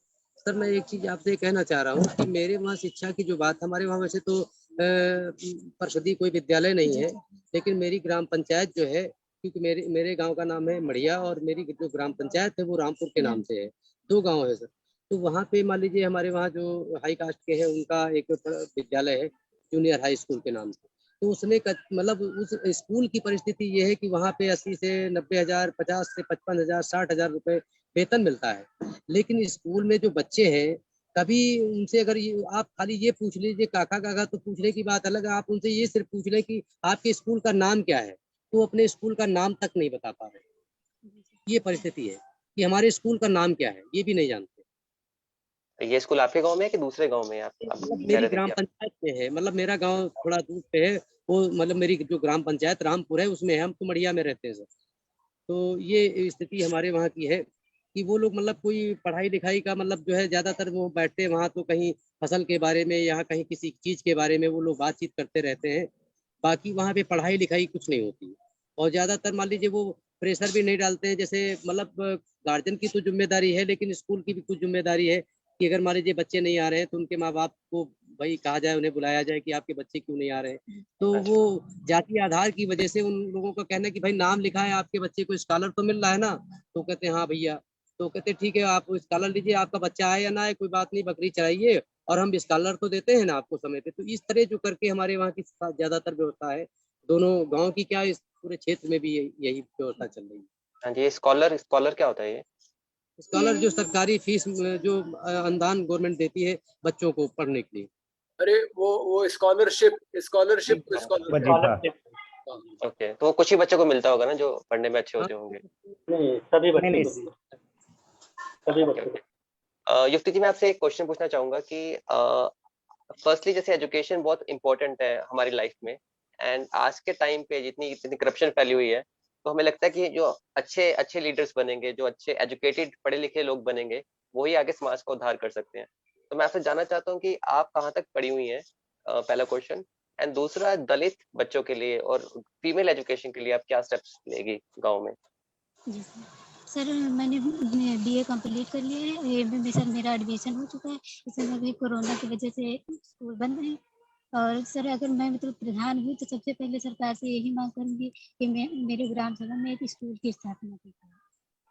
सर मैं एक चीज आपसे कहना चाह रहा हूँ कि मेरे वहाँ शिक्षा की जो बात, हमारे वहाँ वैसे तो परिषदीय कोई विद्यालय नहीं जी है, सर। लेकिन मेरी ग्राम पंचायत जो है, क्योंकि मेरे गांव का नाम है मढ़िया और मेरी जो ग्राम पंचायत है वो रामपुर के नाम से है, 2 गांव है सर। तो वहाँ पे मान लीजिए हमारे वहाँ जो हाई कास्ट के हैं उनका एक विद्यालय है, जूनियर हाई स्कूल के नाम से। तो उसने मतलब उस स्कूल की परिस्थिति ये है कि वहाँ पे 80 से 90,000, 50 से 55,000, 60,000 रुपए वेतन मिलता है। लेकिन स्कूल में जो बच्चे हैं, कभी उनसे अगर ये आप खाली ये पूछ लीजिए काका काका, तो पूछने की बात अलग है, आप उनसे ये सिर्फ पूछ लें कि आपके स्कूल का नाम क्या है, तो अपने स्कूल का नाम तक नहीं बता पा रहे। ये परिस्थिति है कि हमारे स्कूल का नाम क्या है ये भी नहीं जानते। ये स्कूल आपके गांव में है कि दूसरे गांव में है? आप मतलब कह मेरी रहे थे ग्राम कि आप। पंचायत में है, मतलब मेरा गांव थोड़ा दूर पे है, वो मतलब मेरी जो ग्राम पंचायत रामपुर है उसमें है, हम तो मढ़िया में रहते हैं सर। तो ये स्थिति हमारे वहाँ की है कि वो लोग मतलब कोई पढ़ाई लिखाई का मतलब जो है ज्यादातर वो बैठते हैं वहाँ, तो कहीं फसल के बारे में या कहीं किसी चीज के बारे में वो लोग बातचीत करते रहते हैं। बाकी वहाँ पे पढ़ाई लिखाई कुछ नहीं होती है। और ज्यादातर मान लीजिए वो प्रेशर भी नहीं डालते हैं, जैसे मतलब गार्जियन की तो जिम्मेदारी है, लेकिन स्कूल की भी कुछ जिम्मेदारी है कि अगर मान लीजिए बच्चे नहीं आ रहे हैं तो उनके माँ बाप को भाई कहा जाए, उन्हें बुलाया जाए कि आपके बच्चे क्यों नहीं आ रहे हैं। तो हाँ जी। वो जाति आधार की वजह से उन लोगों का कहना है कि भाई नाम लिखा है आपके बच्चे को, स्कॉलर तो मिल रहा है ना, तो कहते हैं हाँ भैया। तो कहते ठीक है आप स्कॉलर लीजिए, आपका बच्चा आए या ना आए कोई बात नहीं, बकरी चढ़ाइए और हम स्कॉलर तो देते हैं ना आपको समय पे। तो इस तरह जो करके हमारे वहाँ की ज्यादातर व्यवस्था है, दोनों गांव की क्या इस पूरे क्षेत्र में भी यही व्यवस्था चल रही है। हाँ जी, स्कॉलर स्कॉलर क्या होता है ये? स्कॉलर जो सरकारी फीस जो अनुदान गवर्नमेंट देती है बच्चों को पढ़ने के लिए। अरे वो स्कॉलरशिप स्कॉलरशिप वजीफा। ओके, तो वो कुछ ही बच्चों को मिलता होगा ना जो पढ़ने में अच्छे हाँ, होते होंगे। नहीं सभी बच्चे सभी ओके, ओके। युक्ति जी, मैं आपसे एक क्वेश्चन पूछना चाहूंगा कि फर्स्टली जैसे एजुकेशन बहुत इंपॉर्टेंट है हमारी लाइफ में, एंड आज के टाइम पे जितनी इतनी करप्शन फैली हुई है, तो हमें लगता है कि जो अच्छे अच्छे लीडर्स बनेंगे, जो अच्छे एजुकेटेड पढ़े लिखे लोग बनेंगे, वही आगे समाज का उद्धार कर सकते हैं। तो मैं आपसे जानना चाहता हूँ कि आप कहाँ तक पढ़ी हुई हैं, पहला क्वेश्चन। एंड दूसरा, दलित बच्चों के लिए और फीमेल एजुकेशन के लिए आप क्या स्टेप्स लेगी गाँव में? जी सर। सर मैंने बीए कंप्लीट कर लिया है, एमए में सर मेरा एडमिशन हो चुका है। इस समय अभी कोरोना की वजह से स्कूल बंद है। और सर अगर मैं मतलब प्रधान हुई तो सबसे पहले सरकार से यही मांग करूंगी कि मैं मेरे ग्राम सभा में एक स्कूल की स्थापना की जाए,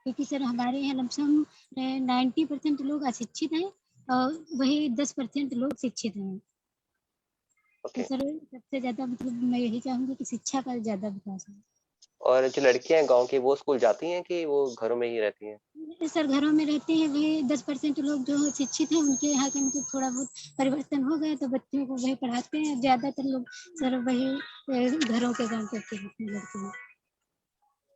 क्योंकि सर हमारे यहाँ लमसम 90% लोग अशिक्षित हैं और वही 10% लोग शिक्षित हैं। तो ओके। सर सबसे ज्यादा मतलब मैं यही चाहूंगी कि शिक्षा का ज्यादा विकास हो। और जो लड़कियां हैं गाँव की, वो स्कूल जाती हैं कि वो घरों में ही रहती हैं? सर घरों में रहते हैं, वही 10% लोग जो शिक्षित हैं उनके यहाँ के मतलब थोड़ा बहुत परिवर्तन हो गया तो बच्चों को वही पढ़ाते हैं। ज्यादातर लोग सर वही घरों के काम करते हैं लड़कियाँ।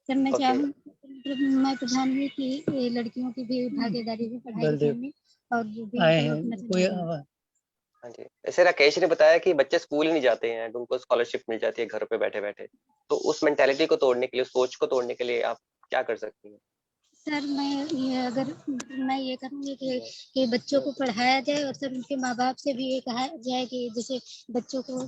सर मैं ओके। चाहूँ मतलब मैं प्रधान हुई कि ये लड़कियों की भी भागीदारी हो पढ़ाई लिखाई में, और जो भी आए मतलब हैं अपना कोई सहयोग। हाँ जी, जैसे राकेश ने बताया कि बच्चे स्कूल नहीं जाते हैं, उनको स्कॉलरशिप मिल जाती है घर पे बैठे बैठे। तो उस मेंटेलिटी को तोड़ने के लिए, उस सोच को तोड़ने के लिए आप क्या कर सकती हैं? सर मैं ये करूँगी कि बच्चों को पढ़ाया जाए, और सर उनके माँ बाप से भी ये कहा जाए कि जैसे बच्चों को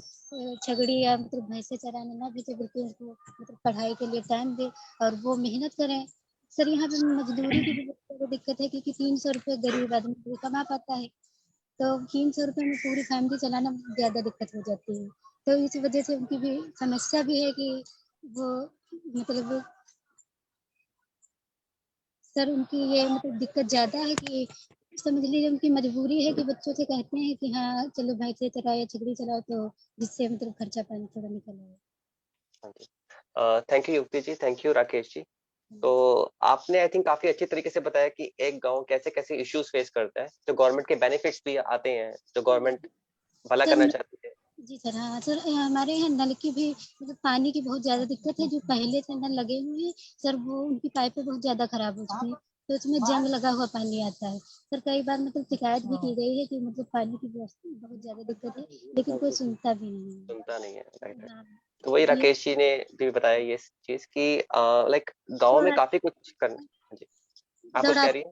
छगड़ी या मतलब भैंसे चराने ना भेजे, बल्कि उनको मतलब पढ़ाई के लिए टाइम दे और वो मेहनत करें। सर यहाँ पे मजदूरी की भी बहुत ज़्यादा दिक्कत है, क्योंकि 300 रुपये गरीब आदमी कमा पाता है, तो 300 रुपये में पूरी फैमिली चलाना ज़्यादा दिक्कत हो जाती है। तो इस वजह से उनकी भी समस्या भी है कि वो मतलब सर उनकी ये मतलब दिक्कत ज़्यादा है कि समझ लीजिए उनकी मजबूरी है कि बच्चों से कहते हैं कि हाँ चलो भैंसे चराओ या छकड़ी चलाओ, तो जिससे मतलब खर्चा पानी थोड़ा निकल आए। हाँ जी। Thank you Yukti ji, thank you Rakesh जी। तो आपने आई थिंक काफी अच्छे तरीके से बताया कि एक गांव कैसे कैसे इश्यूज फेस करता है, जो गवर्नमेंट के बेनिफिट्स भी आते हैं, जो गवर्नमेंट भला सर करना चाहती है। जी सर, हाँ सर, हमारे यहाँ नल की भी मतलब पानी की बहुत ज़्यादा दिक्कत है। जो पहले से नल लगे हुए हैं सर, वो उनकी पाइपें बहुत ज़्यादा खराब हो चुकी हैं, तो उसमें जंग लगा हुआ पानी आता है। सर कई बार मतलब शिकायत भी की गई है कि मतलब पानी की व्यवस्था बहुत ज़्यादा दिक्कत है, लेकिन कोई सुनता भी नहीं है। सुनता नहीं है, राइट। हाँ, तो वही ये राकेश जी ने भी बताया ये चीज कि लाइक गांव में काफी कुछ करना। हाँ जी, आप कुछ सर कह आप रही हैं?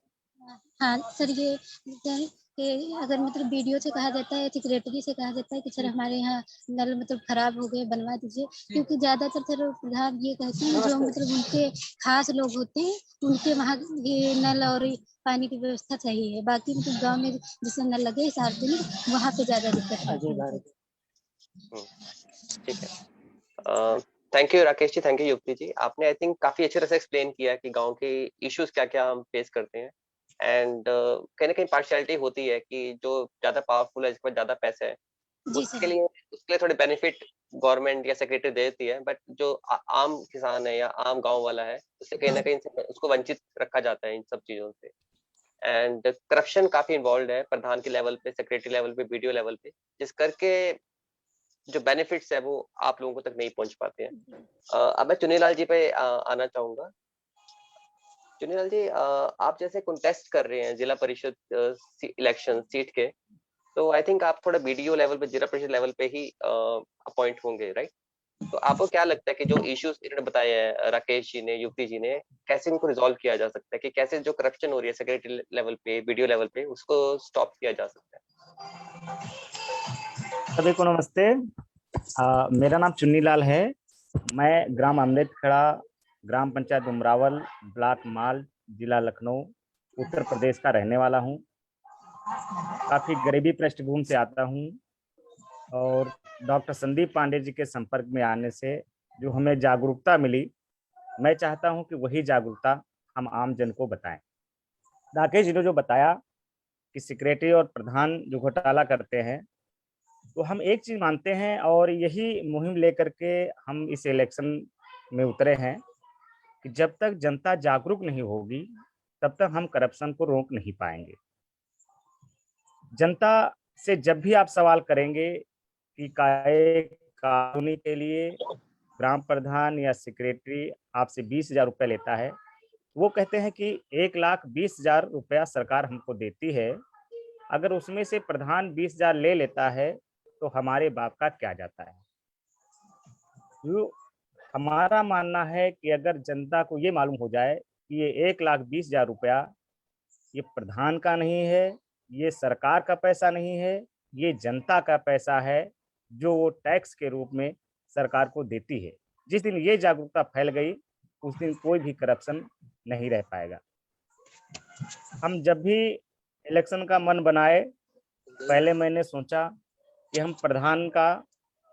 हाँ सर, ये क्या है कि अगर मतलब बीडीओ से कहा जाता है, सेक्रेटरी से कहा जाता है कि सर हमारे यहाँ नल मतलब खराब हो गए, बनवा दीजिए, क्योंकि ज्यादातर सर प्रधान ये कहते हैं जो मतलब उनके खास लोग होते हैं उनके वहाँ ये नल और पानी की व्यवस्था सही है। बाकी मतलब गाँव में जैसे नल लगे सार्वजनिक, वहाँ पे ज्यादा दिक्कत होती है। हम्म, ठीक है। Thank you Rakesh ji, thank you Yukti ji. आपने आई थिंक काफी अच्छे तरह से एक्सप्लेन किया कि गांव के इश्यूज क्या क्या हम फेस करते हैं। एंड कहीं ना कहीं पार्शियलिटी होती है कि जो ज्यादा पावरफुल है, जिसके पास ज्यादा पैसा है, जी उसके सर। लिए उसके लिए थोड़े बेनिफिट गवर्नमेंट या सेक्रेटरी दे देती है, बट जो आम किसान है या आम गांव वाला है, उससे कहीं ना कहीं उसको वंचित रखा जाता है इन सब चीजों से। एंड करप्शन काफी इन्वॉल्व है प्रधान के लेवल पे, सेक्रेटरी लेवल पे, वीडियो लेवल पे, जिस करके जो बेनिफिट्स है वो आप लोगों को तक नहीं पहुंच पाते हैं। अब मैं चुनीलाल जी पे आना चाहूंगा। चुनीलाल जी, आप जैसे कंटेस्ट कर रहे हैं जिला परिषद इलेक्शन सीट के, तो आई थिंक आप थोड़ा बीडीओ लेवल पे, जिला परिषद लेवल पे ही अपॉइंट होंगे, राइट? तो आपको क्या लगता है कि जो इश्यूज इन्होंने बताए हैं राकेश जी ने, युक्ति जी ने, कैसे इनको रिजॉल्व किया जा सकता है, कि कैसे जो करप्शन हो रही है सेक्रेटरी लेवल पे, वीडियो लेवल पे, उसको स्टॉप किया जा सकता सभी को नमस्ते। मेरा नाम चुन्नीलाल है। मैं ग्राम अमृतखेड़ा, ग्राम पंचायत उमरावल, ब्लॉक माल, जिला लखनऊ, उत्तर प्रदेश का रहने वाला हूं। काफ़ी गरीबी पृष्ठभूमि से आता हूं और डॉक्टर संदीप पांडे जी के संपर्क में आने से जो हमें जागरूकता मिली, मैं चाहता हूं कि वही जागरूकता हम आम जन को बताएं। राकेश जी ने जो बताया कि सेक्रेटरी और प्रधान जो घोटाला करते हैं, तो हम एक चीज मानते हैं और यही मुहिम लेकर के हम इस इलेक्शन में उतरे हैं कि जब तक जनता जागरूक नहीं होगी तब तक हम करप्शन को रोक नहीं पाएंगे। जनता से जब भी आप सवाल करेंगे कि कानूनी के लिए ग्राम प्रधान या सेक्रेटरी आपसे 20,000 रुपये लेता है, वो कहते हैं कि 1,20,000 रुपया सरकार हमको देती है, अगर उसमें से प्रधान 20,000 ले लेता है तो हमारे बाप का क्या जाता है। जो हमारा मानना है कि अगर जनता को ये मालूम हो जाए कि ये 1,20,000 रुपया ये प्रधान का नहीं है, ये सरकार का पैसा नहीं है, ये जनता का पैसा है जो वो टैक्स के रूप में सरकार को देती है। जिस दिन ये जागरूकता फैल गई उस दिन कोई भी करप्शन नहीं रह पाएगा। हम जब भी इलेक्शन का मन बनाए, पहले मैंने सोचा कि हम प्रधान का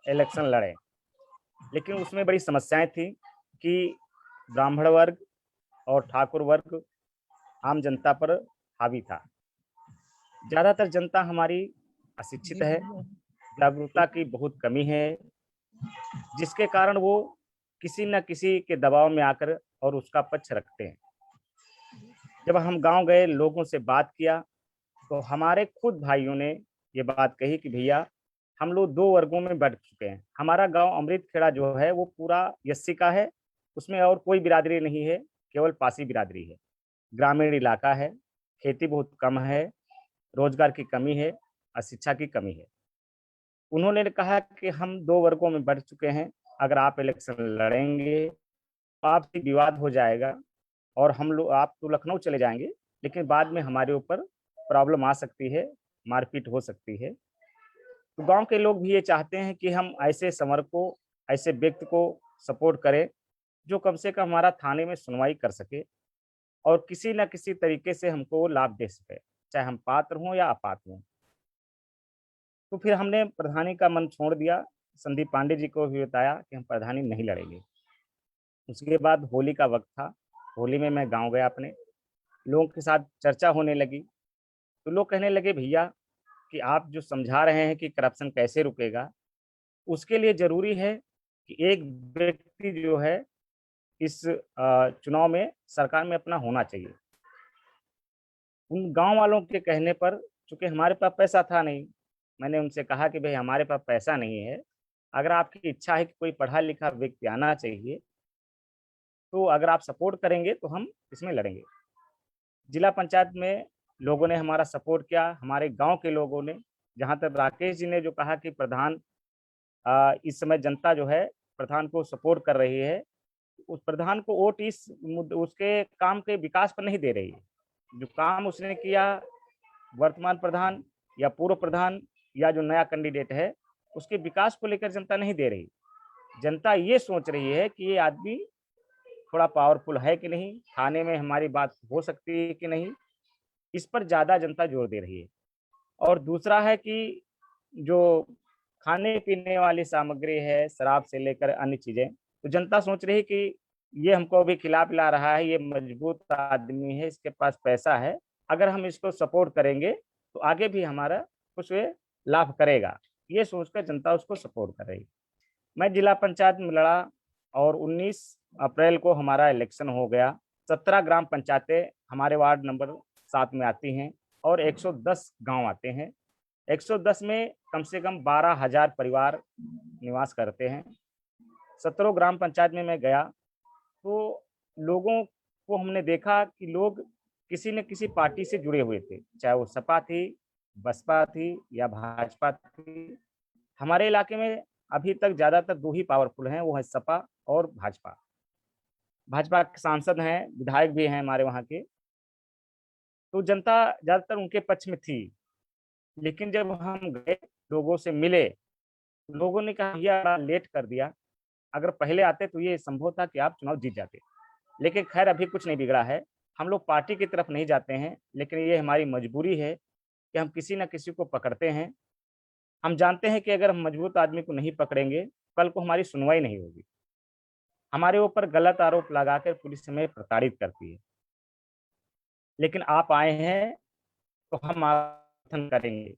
इलेक्शन लड़ें, लेकिन उसमें बड़ी समस्याएं थी कि ब्राह्मण वर्ग और ठाकुर वर्ग आम जनता पर हावी था। ज़्यादातर जनता हमारी अशिक्षित है, जागरूकता की बहुत कमी है, जिसके कारण वो किसी न किसी के दबाव में आकर और उसका पक्ष रखते हैं। जब हम गांव गए, लोगों से बात किया, तो हमारे खुद भाइयों ने ये बात कही कि भैया हम लोग 2 वर्गों में बढ़ चुके हैं। हमारा गांव अमृतखेड़ा जो है वो पूरा एससी का है, उसमें और कोई बिरादरी नहीं है, केवल पासी बिरादरी है। ग्रामीण इलाका है, खेती बहुत कम है, रोजगार की कमी है और शिक्षा की कमी है। उन्होंने कहा कि हम 2 वर्गों में बढ़ चुके हैं, अगर आप इलेक्शन लड़ेंगे तो आपसे विवाद हो जाएगा, और हम लोग, आप तो लखनऊ चले जाएंगे, लेकिन बाद में हमारे ऊपर प्रॉब्लम आ सकती है, मारपीट हो सकती है। तो गांव के लोग भी ये चाहते हैं कि हम ऐसे संवर को, ऐसे व्यक्ति को सपोर्ट करें जो कम से कम हमारा थाने में सुनवाई कर सके और किसी न किसी तरीके से हमको लाभ दे सके, चाहे हम पात्र हों या अपात्र हों। तो फिर हमने प्रधानी का मन छोड़ दिया, संदीप पांडे जी को भी बताया कि हम प्रधानी नहीं लड़ेंगे। उसके बाद होली का वक्त था, होली में मैं गांव गया अपने, लोगों के साथ चर्चा होने लगी। तो लोग कहने लगे, भैया कि आप जो समझा रहे हैं कि करप्शन कैसे रुकेगा, उसके लिए जरूरी है कि एक व्यक्ति जो है इस चुनाव में सरकार में अपना होना चाहिए। उन गांव वालों के कहने पर, चूंकि हमारे पास पैसा था नहीं, मैंने उनसे कहा कि भाई हमारे पास पैसा नहीं है, अगर आपकी इच्छा है कि कोई पढ़ा लिखा व्यक्ति आना चाहिए तो अगर आप सपोर्ट करेंगे तो हम इसमें लड़ेंगे। जिला पंचायत में लोगों ने हमारा सपोर्ट किया, हमारे गांव के लोगों ने। जहां तक राकेश जी ने जो कहा कि प्रधान इस समय जनता जो है प्रधान को सपोर्ट कर रही है, उस प्रधान को वोट इस उसके काम के विकास पर नहीं दे रही है। जो काम उसने किया, वर्तमान प्रधान या पूर्व प्रधान या जो नया कैंडिडेट है, उसके विकास को लेकर जनता नहीं दे रही। जनता ये सोच रही है कि ये आदमी थोड़ा पावरफुल है कि नहीं, थाने में हमारी बात हो सकती है कि नहीं, इस पर ज्यादा जनता जोर दे रही है। और दूसरा है कि जो खाने पीने वाली सामग्री है, शराब से लेकर अन्य चीजें, तो जनता सोच रही है कि ये हमको अभी खिला पिला रहा है, ये मजबूत आदमी है, इसके पास पैसा है, अगर हम इसको सपोर्ट करेंगे तो आगे भी हमारा कुछ लाभ करेगा। ये सोचकर जनता उसको सपोर्ट कर रही। मैं जिला पंचायत में लड़ा और 19 अप्रैल को हमारा इलेक्शन हो गया। 17 ग्राम पंचायतें हमारे वार्ड नंबर 7 में आती हैं और 110 गांव आते हैं। 110 में कम से कम 12,000 परिवार निवास करते हैं। 17 ग्राम पंचायत में मैं गया तो लोगों को हमने देखा कि लोग किसी न किसी पार्टी से जुड़े हुए थे, चाहे वो सपा थी, बसपा थी या भाजपा थी। हमारे इलाके में अभी तक ज्यादातर दो ही पावरफुल हैं, वो है सपा और भाजपा। भाजपा के सांसद हैं, विधायक भी हैं हमारे वहाँ के। तो जनता ज्यादातर उनके पक्ष में थी। लेकिन जब हम गए, लोगों से मिले, लोगों ने कहा भैया बड़ा लेट कर दिया, अगर पहले आते तो ये संभव था कि आप चुनाव जीत जाते। लेकिन खैर अभी कुछ नहीं बिगड़ा है, हम लोग पार्टी की तरफ नहीं जाते हैं, लेकिन ये हमारी मजबूरी है कि हम किसी न किसी को पकड़ते हैं। हम जानते हैं कि अगर हम मजबूत आदमी को नहीं पकड़ेंगे, कल को हमारी सुनवाई नहीं होगी। हमारे ऊपर गलत आरोप लगाकर पुलिस हमें प्रताड़ित करती है। लेकिन आप आए हैं तो हम समर्थन करेंगे।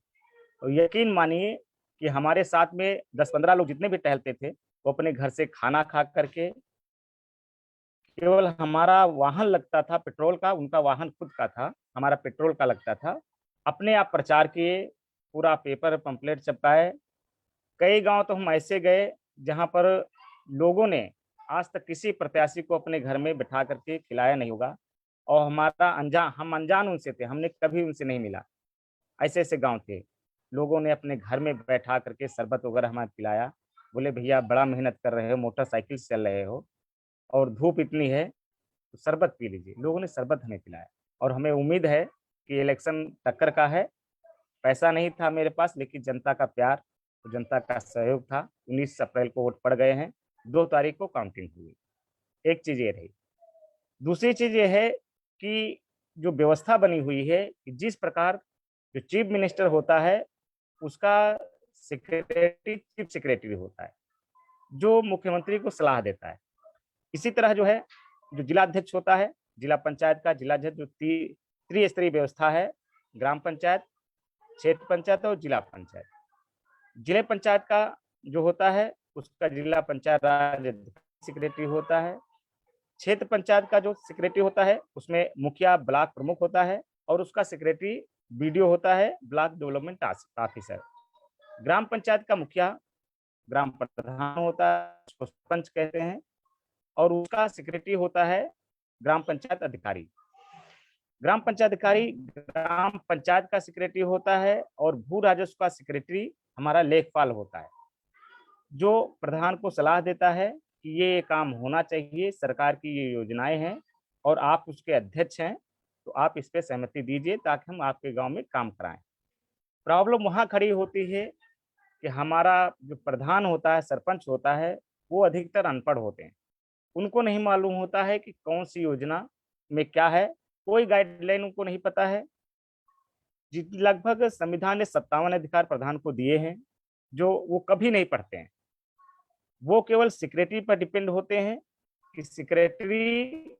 तो यकीन मानिए कि हमारे साथ में 10-15 लोग जितने भी टहलते थे, वो अपने घर से खाना खा करके, केवल हमारा वाहन लगता था पेट्रोल का, उनका वाहन खुद का था, हमारा पेट्रोल का लगता था, अपने आप प्रचार किए, पूरा पेपर पंपलेट चिपकाए। कई गांव तो हम ऐसे गए जहां पर लोगों ने आज तक किसी प्रत्याशी को अपने घर में बिठा करके खिलाया नहीं होगा, और हम अनजान उनसे थे, हमने कभी उनसे नहीं मिला। ऐसे ऐसे गांव थे, लोगों ने अपने घर में बैठा करके शरबत वगैरह हमें पिलाया। बोले भैया बड़ा मेहनत कर रहे हो, मोटरसाइकिल से चल रहे हो और धूप इतनी है, तो शरबत पी लीजिए। लोगों ने शरबत हमें पिलाया और हमें उम्मीद है कि इलेक्शन टक्कर का है। पैसा नहीं था मेरे पास, लेकिन जनता का प्यार और जनता का सहयोग था। 19 अप्रैल को वोट पड़ गए हैं, 2 तारीख को काउंटिंग हुई। एक चीज ये रही। दूसरी चीज ये है कि जो व्यवस्था बनी हुई है कि जिस प्रकार जो चीफ मिनिस्टर होता है, उसका सेक्रेटरी चीफ सेक्रेटरी होता है, जो मुख्यमंत्री को सलाह देता है। इसी तरह जो है जो जिलाध्यक्ष होता है, जिला पंचायत का जिलाध्यक्ष, जो त्रिस्तरीय व्यवस्था है, ग्राम पंचायत, क्षेत्र पंचायत और जिला पंचायत। जिले पंचायत का जो होता है, उसका जिला पंचायत राज सेक्रेटरी होता है। क्षेत्र पंचायत का जो सेक्रेटरी होता है, उसमें मुखिया ब्लॉक प्रमुख होता है और उसका सेक्रेटरी बीडीओ होता है, ब्लॉक डेवलपमेंट ऑफिसर। ग्राम पंचायत का मुखिया ग्राम प्रधान होता है, उसको सरपंच कहते हैं, और उसका सेक्रेटरी होता है ग्राम पंचायत अधिकारी। ग्राम पंचायत अधिकारी ग्राम पंचायत का सेक्रेटरी होता है और भू राजस्व का सेक्रेटरी हमारा लेखपाल होता है, जो प्रधान को सलाह देता है कि ये काम होना चाहिए, सरकार की ये योजनाएं हैं, और आप उसके अध्यक्ष हैं, तो आप इस पे सहमति दीजिए ताकि हम आपके गांव में काम कराएं। प्रॉब्लम वहां खड़ी होती है कि हमारा जो प्रधान होता है, सरपंच होता है, वो अधिकतर अनपढ़ होते हैं। उनको नहीं मालूम होता है कि कौन सी योजना में क्या है, कोई गाइडलाइन उनको नहीं पता है। लगभग संविधान ने 57 अधिकार प्रधान को दिए हैं, जो वो कभी नहीं पढ़ते हैं। वो केवल सेक्रेटरी पर डिपेंड होते हैं कि सेक्रेटरी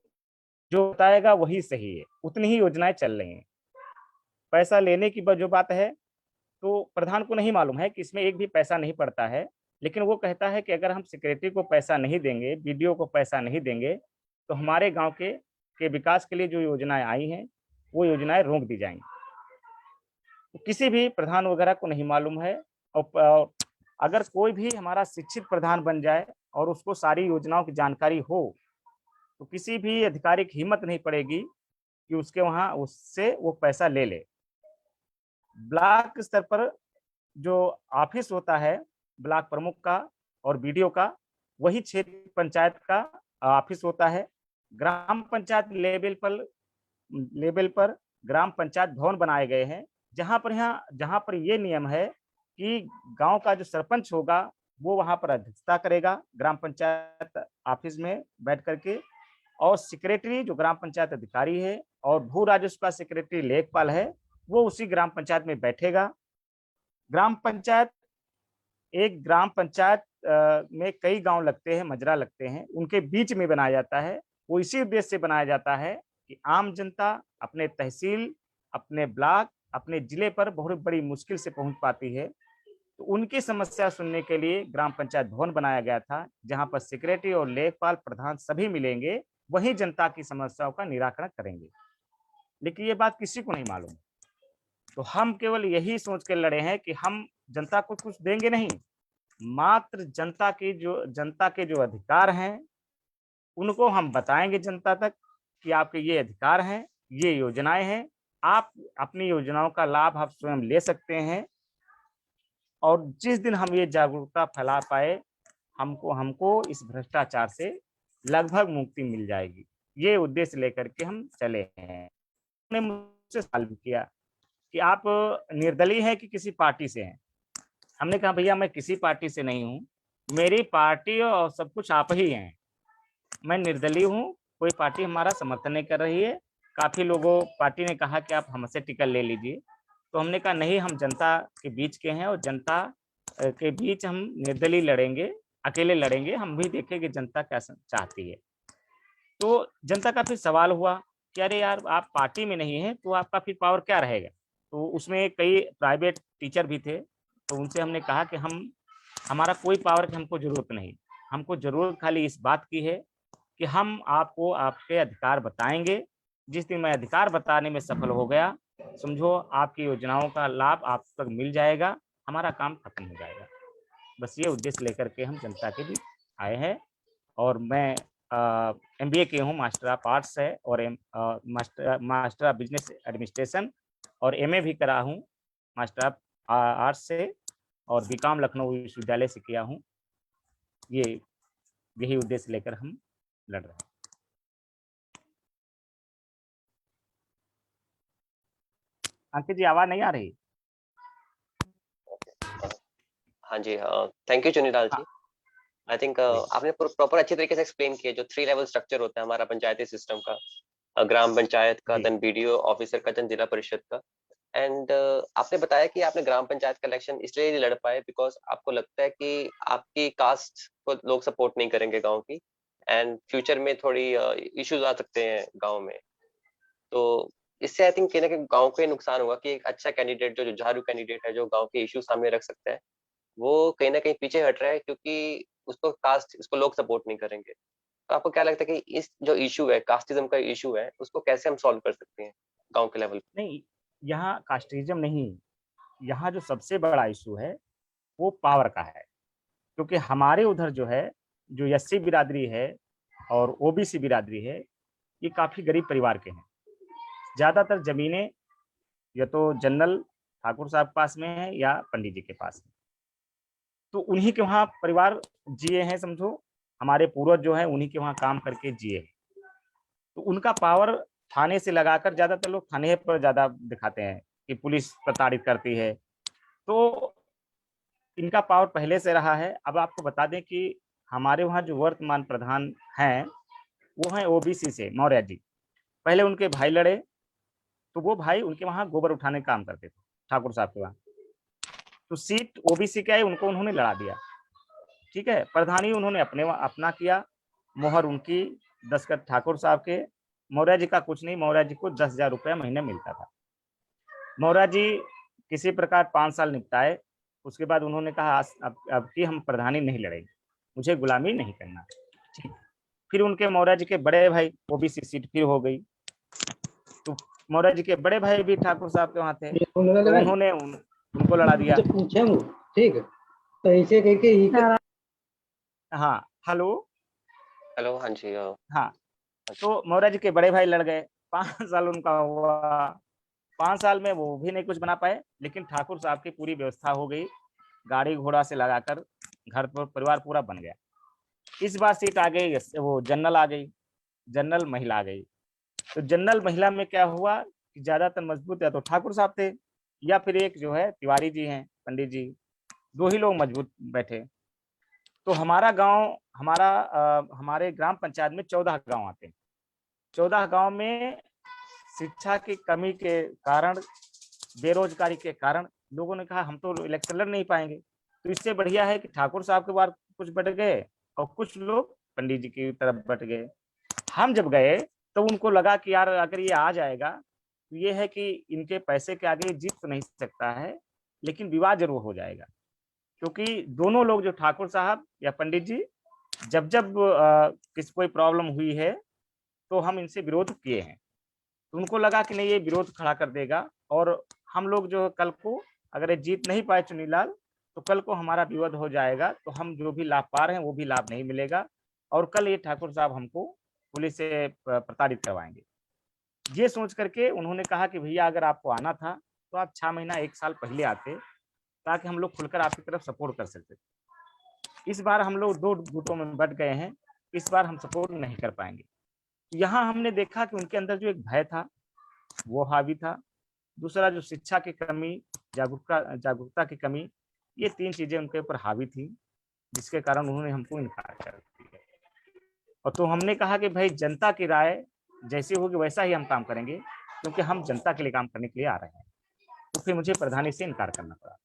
जो बताएगा वही सही है, उतनी ही योजनाएं चल रही हैं। पैसा लेने की जो बात है, तो प्रधान को नहीं मालूम है कि इसमें एक भी पैसा नहीं पड़ता है, लेकिन वो कहता है कि अगर हम सेक्रेटरी को पैसा नहीं देंगे, बीडीओ को पैसा नहीं देंगे, तो हमारे गांव के विकास के लिए जो योजनाएं आई हैं, वो योजनाएं रोक दी जाएंगी। तो किसी भी प्रधान वगैरह को नहीं मालूम है। और अगर कोई भी हमारा शिक्षित प्रधान बन जाए और उसको सारी योजनाओं की जानकारी हो, तो किसी भी अधिकारी की हिम्मत नहीं पड़ेगी कि उसके वहां उससे वो पैसा ले ले। ब्लॉक स्तर पर जो ऑफिस होता है ब्लॉक प्रमुख का और बीडीओ का, वही क्षेत्र पंचायत का ऑफिस होता है। ग्राम पंचायत लेवल पर ग्राम पंचायत भवन बनाए गए हैं, जहां पर ये नियम है कि गांव का जो सरपंच होगा वो वहां पर अध्यक्षता करेगा ग्राम पंचायत ऑफिस में बैठ करके, और सेक्रेटरी जो ग्राम पंचायत अधिकारी है और भू राजस्व का सेक्रेटरी लेखपाल है, वो उसी ग्राम पंचायत में बैठेगा। ग्राम पंचायत में कई गांव लगते हैं, मजरा लगते हैं, उनके बीच में बनाया जाता है। वो इसी उद्देश्य से बनाया जाता है कि आम जनता अपने तहसील, अपने ब्लॉक, अपने जिले पर बहुत बड़ी मुश्किल से पहुंच पाती है, तो उनकी समस्या सुनने के लिए ग्राम पंचायत भवन बनाया गया था, जहां पर सेक्रेटरी और लेखपाल प्रधान सभी मिलेंगे, वही जनता की समस्याओं का निराकरण करेंगे। लेकिन ये बात किसी को नहीं मालूम। तो हम केवल यही सोच के लड़े हैं कि हम जनता को कुछ देंगे नहीं, मात्र जनता के जो अधिकार हैं उनको हम बताएंगे जनता तक कि आपके ये अधिकार हैं, ये योजनाएं हैं, आप अपनी योजनाओं का लाभ आप स्वयं ले सकते हैं। और जिस दिन हम ये जागरूकता फैला पाए, हमको इस भ्रष्टाचार से लगभग मुक्ति मिल जाएगी। ये उद्देश्य लेकर के हम चले हैं। उन्होंने मुझसे सवाल भी किया कि आप निर्दलीय हैं कि किसी पार्टी से हैं। हमने कहा भैया मैं किसी पार्टी से नहीं हूँ, मेरी पार्टी और सब कुछ आप ही हैं। मैं निर्दलीय हूँ, कोई पार्टी हमारा समर्थन नहीं कर रही है। काफी लोगों पार्टी ने कहा कि आप हमसे टिकट ले लीजिए, तो हमने कहा नहीं, हम जनता के बीच के हैं और जनता के बीच हम निर्दलीय लड़ेंगे, अकेले लड़ेंगे, हम भी देखेंगे जनता क्या चाहती है। तो जनता का फिर सवाल हुआ कि अरे यार आप पार्टी में नहीं है तो आपका फिर पावर क्या रहेगा। तो उसमें कई प्राइवेट टीचर भी थे, तो उनसे हमने कहा कि हमारा कोई पावर की हमको जरूरत नहीं, हमको जरूरत खाली इस बात की है कि हम आपको आपके अधिकार बताएंगे। जिस दिन मैं अधिकार बताने में सफल हो गया, समझो आपकी योजनाओं का लाभ आप तक मिल जाएगा, हमारा काम खत्म हो जाएगा। बस ये उद्देश्य लेकर के हम जनता के बीच आए हैं। और मैं MBA किया हूँ, मास्टर ऑफ आर्ट्स है, और मास्टर ऑफ बिजनेस एडमिनिस्ट्रेशन, और MA भी करा हूँ मास्टर ऑफ आर्ट्स से, और बीकॉम लखनऊ विश्वविद्यालय से किया हूँ। यही उद्देश्य लेकर हम लड़ रहे हैं। अंकित जी आवाज नहीं आ रही? हाँ जी, thank you Chunilal ji. I think आपने प्रॉपर अच्छी तरीके से एक्सप्लेन किया जो 3 लेवल स्ट्रक्चर होता है हमारा पंचायती सिस्टम का, ग्राम पंचायत का, देन BDO ऑफिसर का, देन जिला परिषद का। एंड आपने बताया कि आपने ग्राम पंचायत का इलेक्शन इसलिए नहीं लड़ पाए बिकॉज आपको लगता है कि आपकी कास्ट को लोग सपोर्ट नहीं करेंगे गांव की, एंड फ्यूचर में थोड़ी इश्यूज आ सकते हैं गांव में। तो इससे आई थिंक कहीं ना कहीं गांव को ही नुकसान होगा कि एक अच्छा कैंडिडेट जो जुझारू कैंडिडेट है, जो गांव के इश्यू सामने रख सकता है, वो कहीं ना कहीं पीछे हट रहा है क्योंकि उसको लोग सपोर्ट नहीं करेंगे। तो आपको क्या लगता है कि इस जो इशू है, कास्टिज्म का इशू है, उसको कैसे हम सॉल्व कर सकते हैं गांव के लेवल पे? नहीं, यहाँ कास्टिज्म नहीं, यहाँ जो सबसे बड़ा इशू है वो पावर का है। क्योंकि हमारे उधर जो है, जो SC बिरादरी है और OBC बिरादरी है, ये काफी गरीब परिवार के हैं। ज्यादातर जमीनें या तो जनरल ठाकुर साहब के पास में है या पंडित जी के पास है, तो उन्हीं के वहाँ परिवार जिए हैं। समझो हमारे पूर्वज जो है उन्हीं के वहाँ काम करके जिए हैं। तो उनका पावर थाने से लगाकर, ज्यादातर लोग थाने पर ज्यादा दिखाते हैं कि पुलिस प्रताड़ित करती है, तो इनका पावर पहले से रहा है। अब आपको बता दें कि हमारे वहाँ जो वर्तमान प्रधान हैं वो हैं ओबीसी से, मौर्य जी। पहले उनके भाई लड़े, तो वो भाई उनके वहाँ गोबर उठाने का काम करते थे ठाकुर साहब के वहाँ, तो सीट ओबीसी के आई, उनको उन्होंने लड़ा दिया। ठीक है, प्रधानी उन्होंने अपना किया, मोहर उनकी, दस्तखत ठाकुर साहब के। मौर्य जी का कुछ नहीं, मौर्य जी को 10,000 रुपया महीने मिलता था। मौर्य जी किसी प्रकार 5 साल निपटाए, उसके बाद उन्होंने कहा अब की हम प्रधानी नहीं लड़ेंगे, मुझे गुलामी नहीं करना। ठीक, फिर उनके मौर्य जी के बड़े भाई, ओबीसी सीट फिर हो गई, तो मौर्य जी के बड़े भाई भी ठाकुर साहब के वहाँ थे, तो उन्होंने उनको लड़ा दिया। ठीक है, तो ऐसे करके हाँ, हेलो हेलो, हाँ जी। हाँ, तो मौर्य जी के बड़े भाई लड़ गए, 5 साल उनका हुआ, 5 साल में वो भी नहीं कुछ बना पाए, लेकिन ठाकुर साहब की पूरी व्यवस्था हो गई, गाड़ी घोड़ा से लगाकर घर पर परिवार पूरा बन गया। इस बार सीट आ गई, वो जनरल आ गई, जनरल महिला आ गई। तो जनरल महिला में क्या हुआ कि ज्यादातर मजबूत या तो ठाकुर साहब थे, या फिर एक जो है तिवारी जी हैं, पंडित जी, 2 ही लोग मजबूत बैठे। तो हमारा गांव, हमारे ग्राम पंचायत में 14 गांव आते हैं। 14 गांव में शिक्षा की कमी के कारण, बेरोजगारी के कारण लोगों ने कहा हम तो इलेक्शन लड़ नहीं पाएंगे, तो इससे बढ़िया है कि ठाकुर साहब के बार कुछ बट गए और कुछ लोग पंडित जी की तरफ बट गए। हम जब गए तो उनको लगा कि यार अगर ये आ जाएगा तो ये है कि इनके पैसे के आगे जीत तो नहीं सकता है, लेकिन विवाद जरूर हो जाएगा, क्योंकि दोनों लोग, जो ठाकुर साहब या पंडित जी, जब जब किसी कोई प्रॉब्लम हुई है तो हम इनसे विरोध किए हैं, तो उनको लगा कि नहीं ये विरोध खड़ा कर देगा, और हम लोग जो कल को अगर ये जीत नहीं पाए चुनीलाल, तो कल को हमारा विरोध हो जाएगा, तो हम जो भी लाभ पा रहे हैं वो भी लाभ नहीं मिलेगा, और कल ये ठाकुर साहब हमको पुलिस से प्रताड़ित करवाएंगे। ये सोच करके उन्होंने कहा कि भैया अगर आपको आना था तो आप 6 महीना 1 साल पहले आते, ताकि हम लोग खुलकर आपकी तरफ सपोर्ट कर सकते। इस बार हम लोग 2 गुटों में बट गए हैं, इस बार हम सपोर्ट नहीं कर पाएंगे। यहाँ हमने देखा कि उनके अंदर जो एक भय था वो हावी था, दूसरा जो शिक्षा की कमी, जागरूकता की कमी, ये 3 चीजें उनके ऊपर हावी थी, जिसके कारण उन्होंने हमको इनकार कर दिया। और तो हमने कहा कि भाई जनता की राय जैसी होगी वैसा ही हम काम करेंगे, क्योंकि हम जनता के लिए काम करने के लिए आ रहे हैं। तो फिर मुझे प्रधानी से इनकार करना पड़ा।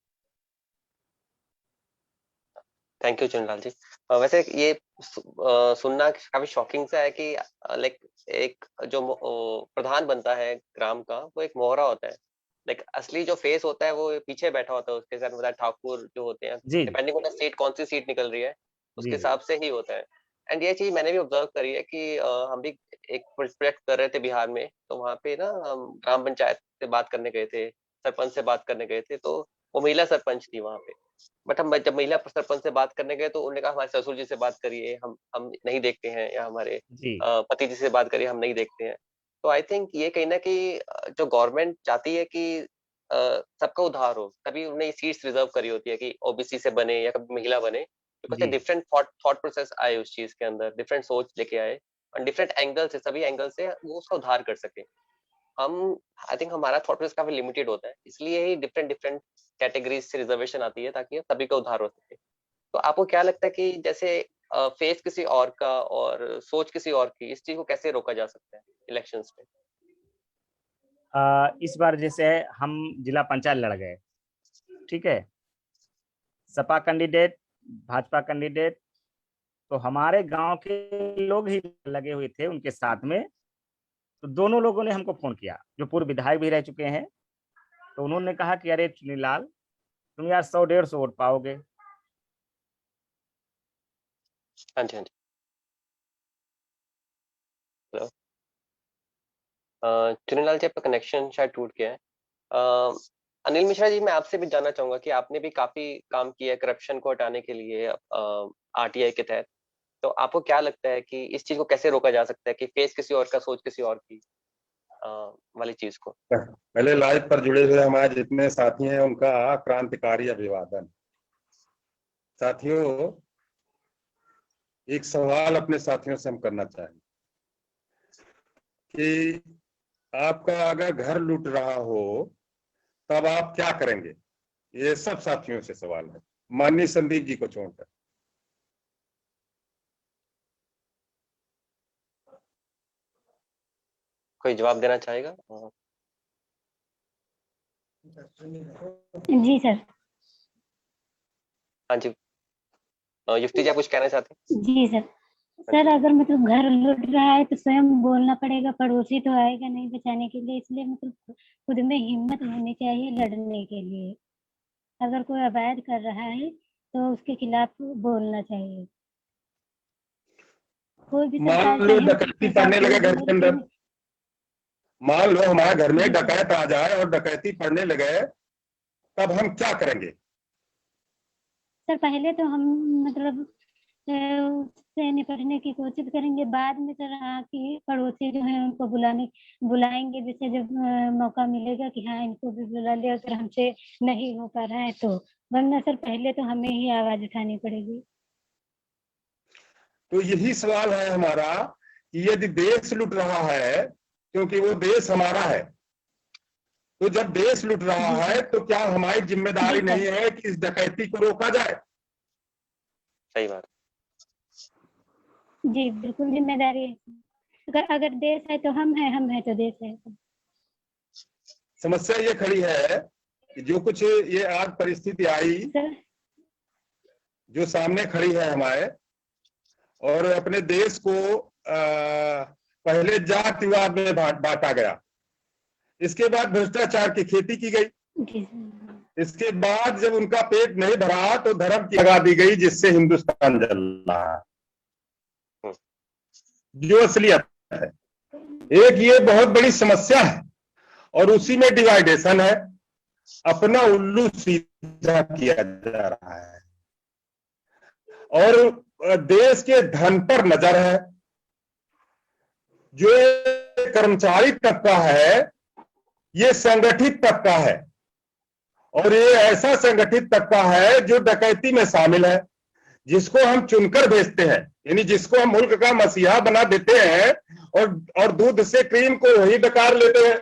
थैंक यू चुनलाल जी। वैसे ये सुनना काफी शॉकिंग सा है कि लाइक एक जो प्रधान बनता है ग्राम का, वो एक मोहरा होता है, लाइक असली जो फेस होता है वो पीछे बैठा होता है, उसके साथ मतलब ठाकुर जो होते हैं, जी डिपेंडिंग ऑन द सीट, कौन सी सीट निकल रही है उसके जी हिसाब से ही होता है। एंड ये चीज मैंने भी ऑब्जर्व करी है कि हम भी एक प्रोजेक्ट कर रहे थे बिहार में, तो वहाँ पे ना हम ग्राम पंचायत से बात करने गए थे, सरपंच से बात करने गए थे, तो वो महिला सरपंच थी वहाँ पे। बट हम जब महिला सरपंच से बात करने गए तो उन्होंने कहा हमारे ससुर जी से बात करिए, हम नहीं देखते हैं, या हमारे जी पति जी से बात करिए, हम नहीं देखते हैं। तो आई थिंक ये कहीं ना कहीं जो गवर्नमेंट चाहती है कि सबका उद्धार हो, तभी उन्होंने सीट्स रिजर्व करी होती है कि ओबीसी से बने या कभी महिला बने, बिकॉज जी डिफरेंट थॉट प्रोसेस आए उस चीज के अंदर, डिफरेंट सोच लेके आए, और डिफरेंट एंगल से, सभी एंगल से वो उसका उद्धार कर सके। हम आई थिंक हमारा थॉट प्रोसेस काफी लिमिटेड होता है, इसलिए ही डिफरेंट डिफरेंट कैटेगरीज से रिजर्वेशन आती है, ताकि सभी का उद्धार हो सके। तो आपको क्या लगता है कि जैसे फेस किसी और का और सोच किसी और की, इस चीज को कैसे रोका जा सकता है इलेक्शंस में? इस बार जैसे हम जिला पंचायत लड़ गए, ठीक है, सपा कैंडिडेट, भाजपा कैंडिडेट, तो हमारे गांव के लोग ही लगे हुए थे उनके साथ में। तो दोनों लोगों ने हमको फोन किया, जो पूर्व विधायक भी रह चुके हैं, तो उन्होंने कहा कि अरे चुनीलाल, तुम यार 100-150 वोट पाओगे। हाँ जी, हाँ जी। हेलो, चुनीलाल जी, आपका कनेक्शन शायद टूट गया है। अनिल मिश्रा जी, मैं आपसे भी जानना चाहूंगा कि आपने भी काफी काम किया है करप्शन को हटाने के लिए आरटीआई के तहत, तो आपको क्या लगता है कि इस चीज को कैसे रोका जा सकता है कि फेस किसी और का, सोच किसी और की वाली चीज को? पहले लाइव पर जुड़े हुए हमारे जितने साथी हैं उनका क्रांतिकारी अभिवादन। साथियों, एक सवाल अपने साथियों से हम करना चाहेंगे। कि आपका अगर घर लूट रहा हो तब आप क्या करेंगे? ये सब साथियों से सवाल है, माननीय संदीप जी को छोड़कर। कोई जवाब देना चाहेगा? जी सर। हाँ जी, युक्ति जी आप कुछ कहना चाहते हैं? जी सर। सर अगर मतलब घर लूट रहा है तो स्वयं बोलना पड़ेगा, पड़ोसी तो आएगा नहीं बचाने के लिए, इसलिए मतलब खुद में हिम्मत होनी चाहिए लड़ने के लिए। अगर कोई अवैध कर रहा है तो उसके खिलाफ बोलना चाहिए। कोई भी मान लो डकैती पड़ने लगे घर के अंदर, मान लो हमारे घर में डकैत आ जाए और डकैती पड़ने लगे, तब हम क्या करेंगे? सर पहले तो हम मतलब उससे निपटने की कोशिश करेंगे, बाद में सर कि पड़ोसी जो है उनको बुलाएंगे, जैसे जब मौका मिलेगा कि हाँ इनको भी बुला लिया, अगर हमसे नहीं हो पा रहा है तो, वरना सर पहले तो हमें ही आवाज उठानी पड़ेगी। तो यही सवाल है हमारा कि यदि देश लूट रहा है, क्योंकि वो देश हमारा है, तो जब देश लूट रहा है तो क्या हमारी जिम्मेदारी नहीं है कि इस डकैती को रोका जाए? सही बात। जी बिल्कुल जिम्मेदारी है। अगर देश है तो हम है तो देश है। समस्या ये खड़ी है कि जो कुछ ये आज परिस्थिति आई जो सामने खड़ी है हमारे, और अपने देश को पहले जातिवाद में बांटा गया, इसके बाद भ्रष्टाचार की खेती की गई, इसके बाद जब उनका पेट नहीं भरा तो धर्म की लगा दी गई, जिससे हिंदुस्तान जल रहा है। जो असलियत है, एक ये बहुत बड़ी समस्या है और उसी में डिवाइडेशन है, अपना उल्लू सीधा किया जा रहा है और देश के धन पर नजर है। जो कर्मचारी तबका है ये संगठित तबका है, और ये ऐसा संगठित तबका है जो डकैती में शामिल है, जिसको हम चुनकर भेजते हैं, यानी जिसको हम मुल्क का मसीहा बना देते हैं और दूध से क्रीम को वही डकार लेते हैं।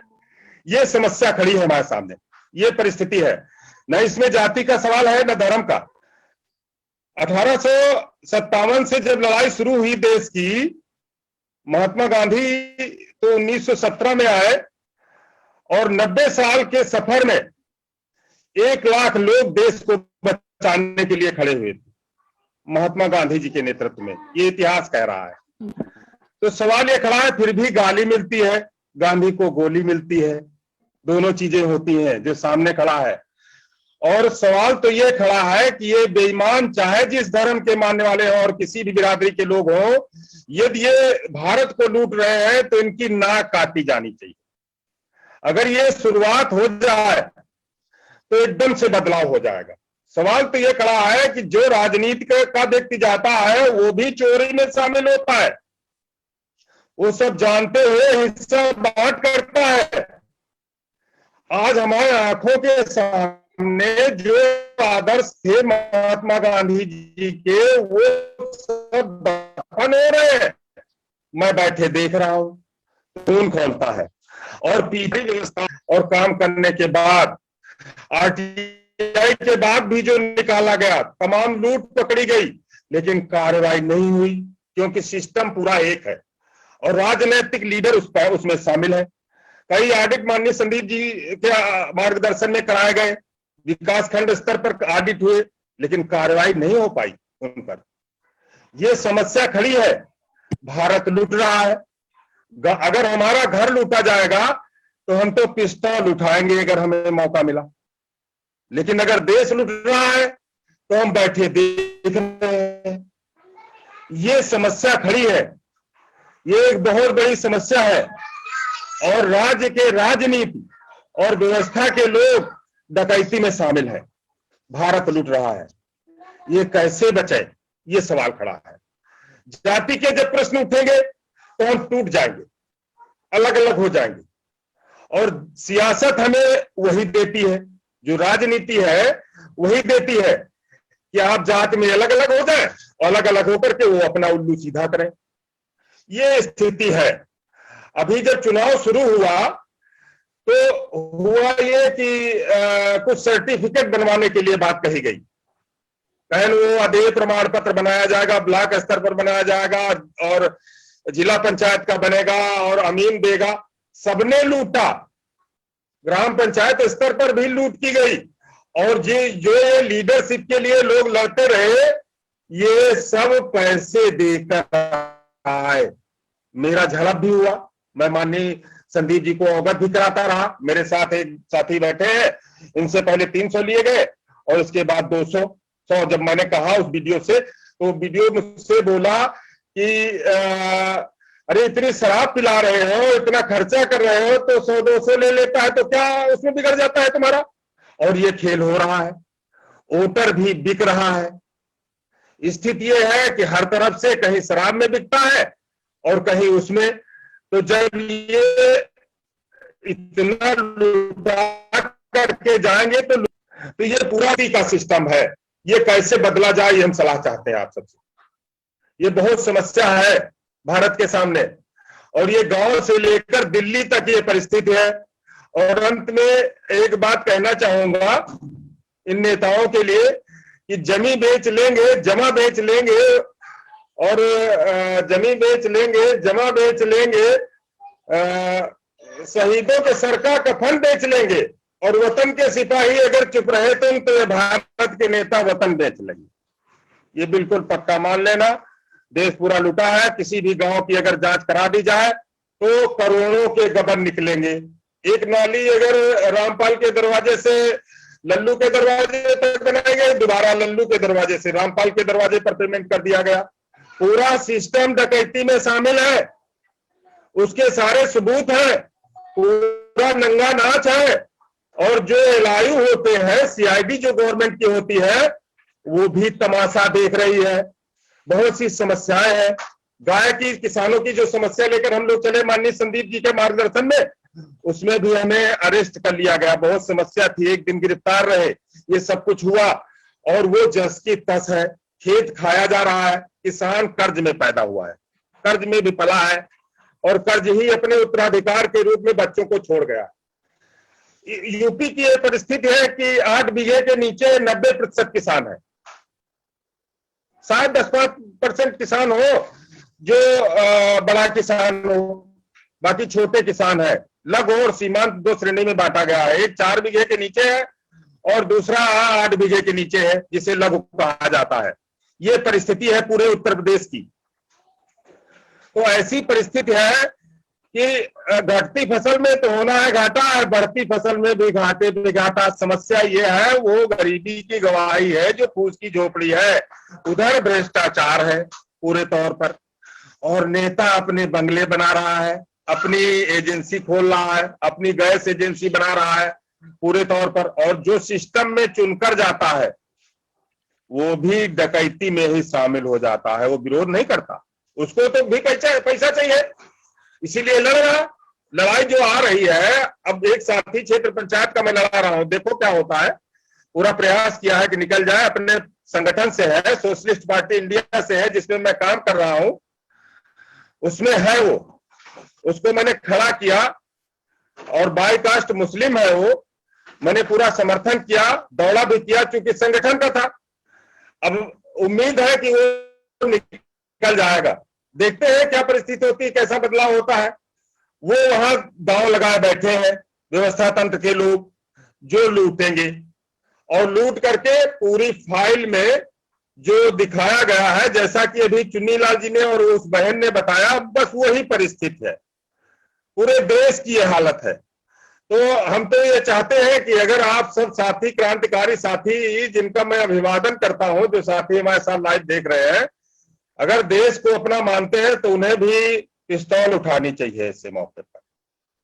ये समस्या खड़ी है हमारे सामने, ये परिस्थिति है। न इसमें जाति का सवाल है न धर्म का। 1857 से जब लड़ाई शुरू हुई देश की, महात्मा गांधी तो 1917 में आए और 90 साल के सफर में 1 लाख लोग देश को बचाने के लिए खड़े हुए थे, महात्मा गांधी जी के नेतृत्व में। ये इतिहास कह रहा है। तो सवाल ये खड़ा है, फिर भी गाली मिलती है, गांधी को गोली मिलती है, दोनों चीजें होती हैं जो सामने खड़ा है। और सवाल तो ये खड़ा है कि ये बेईमान चाहे जिस धर्म के मानने वाले हों और किसी भी बिरादरी के लोग हों, यदि ये भारत को लूट रहे हैं तो इनकी नाक काटी जानी चाहिए। अगर ये शुरुआत हो जाए तो एकदम से बदलाव हो जाएगा। सवाल तो ये खड़ा है कि जो राजनीति का व्यक्ति जाता है वो भी चोरी में शामिल होता है, वो सब जानते हुए हिस्सा बांट करता है। आज हमारे आंखों के सामने जो आदर्श थे महात्मा गांधी जी के, वो सब दफन हो रहे हैं। मैं बैठे देख रहा हूं, खून खोलता है। और पीछे व्यवस्था और काम करने के बाद, आरटीआई के बाद भी जो निकाला गया, तमाम लूट पकड़ी गई, लेकिन कार्रवाई नहीं हुई, क्योंकि सिस्टम पूरा एक है और राजनीतिक लीडर उसमें शामिल है। कई ऑडिट माननीय संदीप जी के मार्गदर्शन में कराए गए, विकास खंड स्तर पर ऑडिट हुए, लेकिन कार्रवाई नहीं हो पाई उन पर। यह समस्या खड़ी है। भारत लूट रहा है। अगर हमारा घर लूटा जाएगा तो हम तो पिस्तौल उठाएंगे अगर हमें मौका मिला, लेकिन अगर देश लूट रहा है तो हम बैठे देख रहे हैं। ये समस्या खड़ी है, ये एक बहुत बड़ी समस्या है। और राज्य के राजनीति और व्यवस्था के लोग डकैती में शामिल है। भारत लूट रहा है, ये कैसे बचे, ये सवाल खड़ा है। जाति के जब प्रश्न उठेंगे तो हम टूट जाएंगे, अलग अलग हो जाएंगे। और सियासत हमें वही देती है, जो राजनीति है वही देती है कि आप जात में अलग अलग हो जाए और अलग अलग होकर के वो अपना उल्लू सीधा करें। ये स्थिति है। अभी जब चुनाव शुरू हुआ तो हुआ ये कि कुछ सर्टिफिकेट बनवाने के लिए बात कही गई। पहले वो अदेय प्रमाण पत्र बनाया जाएगा, ब्लॉक स्तर पर बनाया जाएगा और जिला पंचायत का बनेगा और अमीन देगा। सबने लूटा, ग्राम पंचायत स्तर पर भी लूट की गई और जो ये लीडरशिप के लिए लोग लड़ते रहे, ये सब पैसे देकर आए। मेरा झड़प भी हुआ, मैं माननीय संदीप जी को अवगत भी कराता रहा। मेरे साथ एक साथी बैठे हैं, इनसे पहले 300 लिए गए और उसके बाद 200। जब मैंने कहा उस वीडियो से, तो वीडियो मुझसे बोला कि अरे इतनी शराब पिला रहे हो, इतना खर्चा कर रहे हो, तो 100-200 ले लेता है तो क्या उसमें बिगड़ जाता है तुम्हारा? और ये खेल हो रहा है, वोटर भी बिक रहा है। स्थिति ये है कि हर तरफ से कहीं शराब में बिकता है और कहीं उसमें। तो जब ये इतना लूटा करके जाएंगे तो ये पूरा का सिस्टम है, ये कैसे बदला जाए, ये हम सलाह चाहते हैं आप सबसे। ये बहुत समस्या है भारत के सामने और ये गांव से लेकर दिल्ली तक ये परिस्थिति है। और अंत में एक बात कहना चाहूंगा इन नेताओं के लिए कि जमी बेच लेंगे, जमा बेच लेंगे और जमी बेच लेंगे, जमा बेच लेंगे, शहीदों के सर का कफन बेच लेंगे और वतन के सिपाही अगर चुप रहे तो भारत के नेता वतन बेच लेंगे। ये बिल्कुल पक्का मान लेना। देश पूरा लुटा है। किसी भी गांव की अगर जांच करा दी जाए तो करोड़ों के गबन निकलेंगे। एक नाली अगर रामपाल के दरवाजे से लल्लू के दरवाजे तक बनाई गई, दोबारा लल्लू के दरवाजे से रामपाल के दरवाजे पर पेमेंट कर दिया गया। पूरा सिस्टम डकैती में शामिल है, उसके सारे सबूत हैं, पूरा नंगा नाच है। और जो एलआईयू होते हैं, सीआईडी जो गवर्नमेंट की होती है, वो भी तमाशा देख रही है। बहुत सी समस्याएं हैं। गाय की, किसानों की जो समस्या लेकर हम लोग चले माननीय संदीप जी के मार्गदर्शन में, उसमें भी हमें अरेस्ट कर लिया गया। बहुत समस्या थी, एक दिन गिरफ्तार रहे, ये सब कुछ हुआ और वो जस की तस है। खेत खाया जा रहा है, किसान कर्ज में पैदा हुआ है, कर्ज में भी पला है और कर्ज ही अपने उत्तराधिकार के रूप में बच्चों को छोड़ गया। यूपी की ये परिस्थिति है कि 8 बीघे के नीचे 90% किसान है। शायद 10% किसान हो जो बड़ा किसान हो, बाकी छोटे किसान है। लघु और सीमांत 2 श्रेणी में बांटा गया है। एक 4 बीघे के नीचे है और दूसरा 8 बीघे के नीचे है, जिसे लघु कहा जाता है। ये परिस्थिति है पूरे उत्तर प्रदेश की। तो ऐसी परिस्थिति है कि घटती फसल में तो होना है घाटा और बढ़ती फसल में भी घाटे पे घाटा। समस्या ये है, वो गरीबी की गवाही है जो फूस की झोपड़ी है। उधर भ्रष्टाचार है पूरे तौर पर और नेता अपने बंगले बना रहा है, अपनी एजेंसी खोल रहा है, अपनी गैस एजेंसी बना रहा है पूरे तौर पर। और जो सिस्टम में चुनकर जाता है वो भी डकैती में ही शामिल हो जाता है। वो विरोध नहीं करता, उसको तो भी पैसा चाहिए, इसीलिए लड़ रहा। लड़ाई जो आ रही है, अब एक साथी क्षेत्र पंचायत का मैं लड़ा रहा हूं, देखो क्या होता है। पूरा प्रयास किया है कि निकल जाए, अपने संगठन से है, सोशलिस्ट पार्टी इंडिया से है, जिसमें मैं काम कर रहा हूं, उसमें है वो, उसको मैंने खड़ा किया और बाई कास्ट मुस्लिम है वो, मैंने पूरा समर्थन किया, दौड़ा भी किया चूंकि संगठन का था। अब उम्मीद है कि वो निकल जाएगा। देखते हैं क्या परिस्थिति होती है, कैसा बदलाव होता है। वो वहां दांव लगाए बैठे हैं व्यवस्था तंत्र के लोग जो लूटेंगे और लूट करके पूरी फाइल में जो दिखाया गया है, जैसा कि अभी चुन्नीलाल जी ने और उस बहन ने बताया, बस वही परिस्थिति है। पूरे देश की यह हालत है। तो हम तो ये चाहते हैं कि अगर आप सब साथी, क्रांतिकारी साथी जिनका मैं अभिवादन करता हूं, जो साथी हमारे साथ लाइव देख रहे हैं, अगर देश को अपना मानते हैं तो उन्हें भी पिस्तौल उठानी चाहिए इससे मौके पर,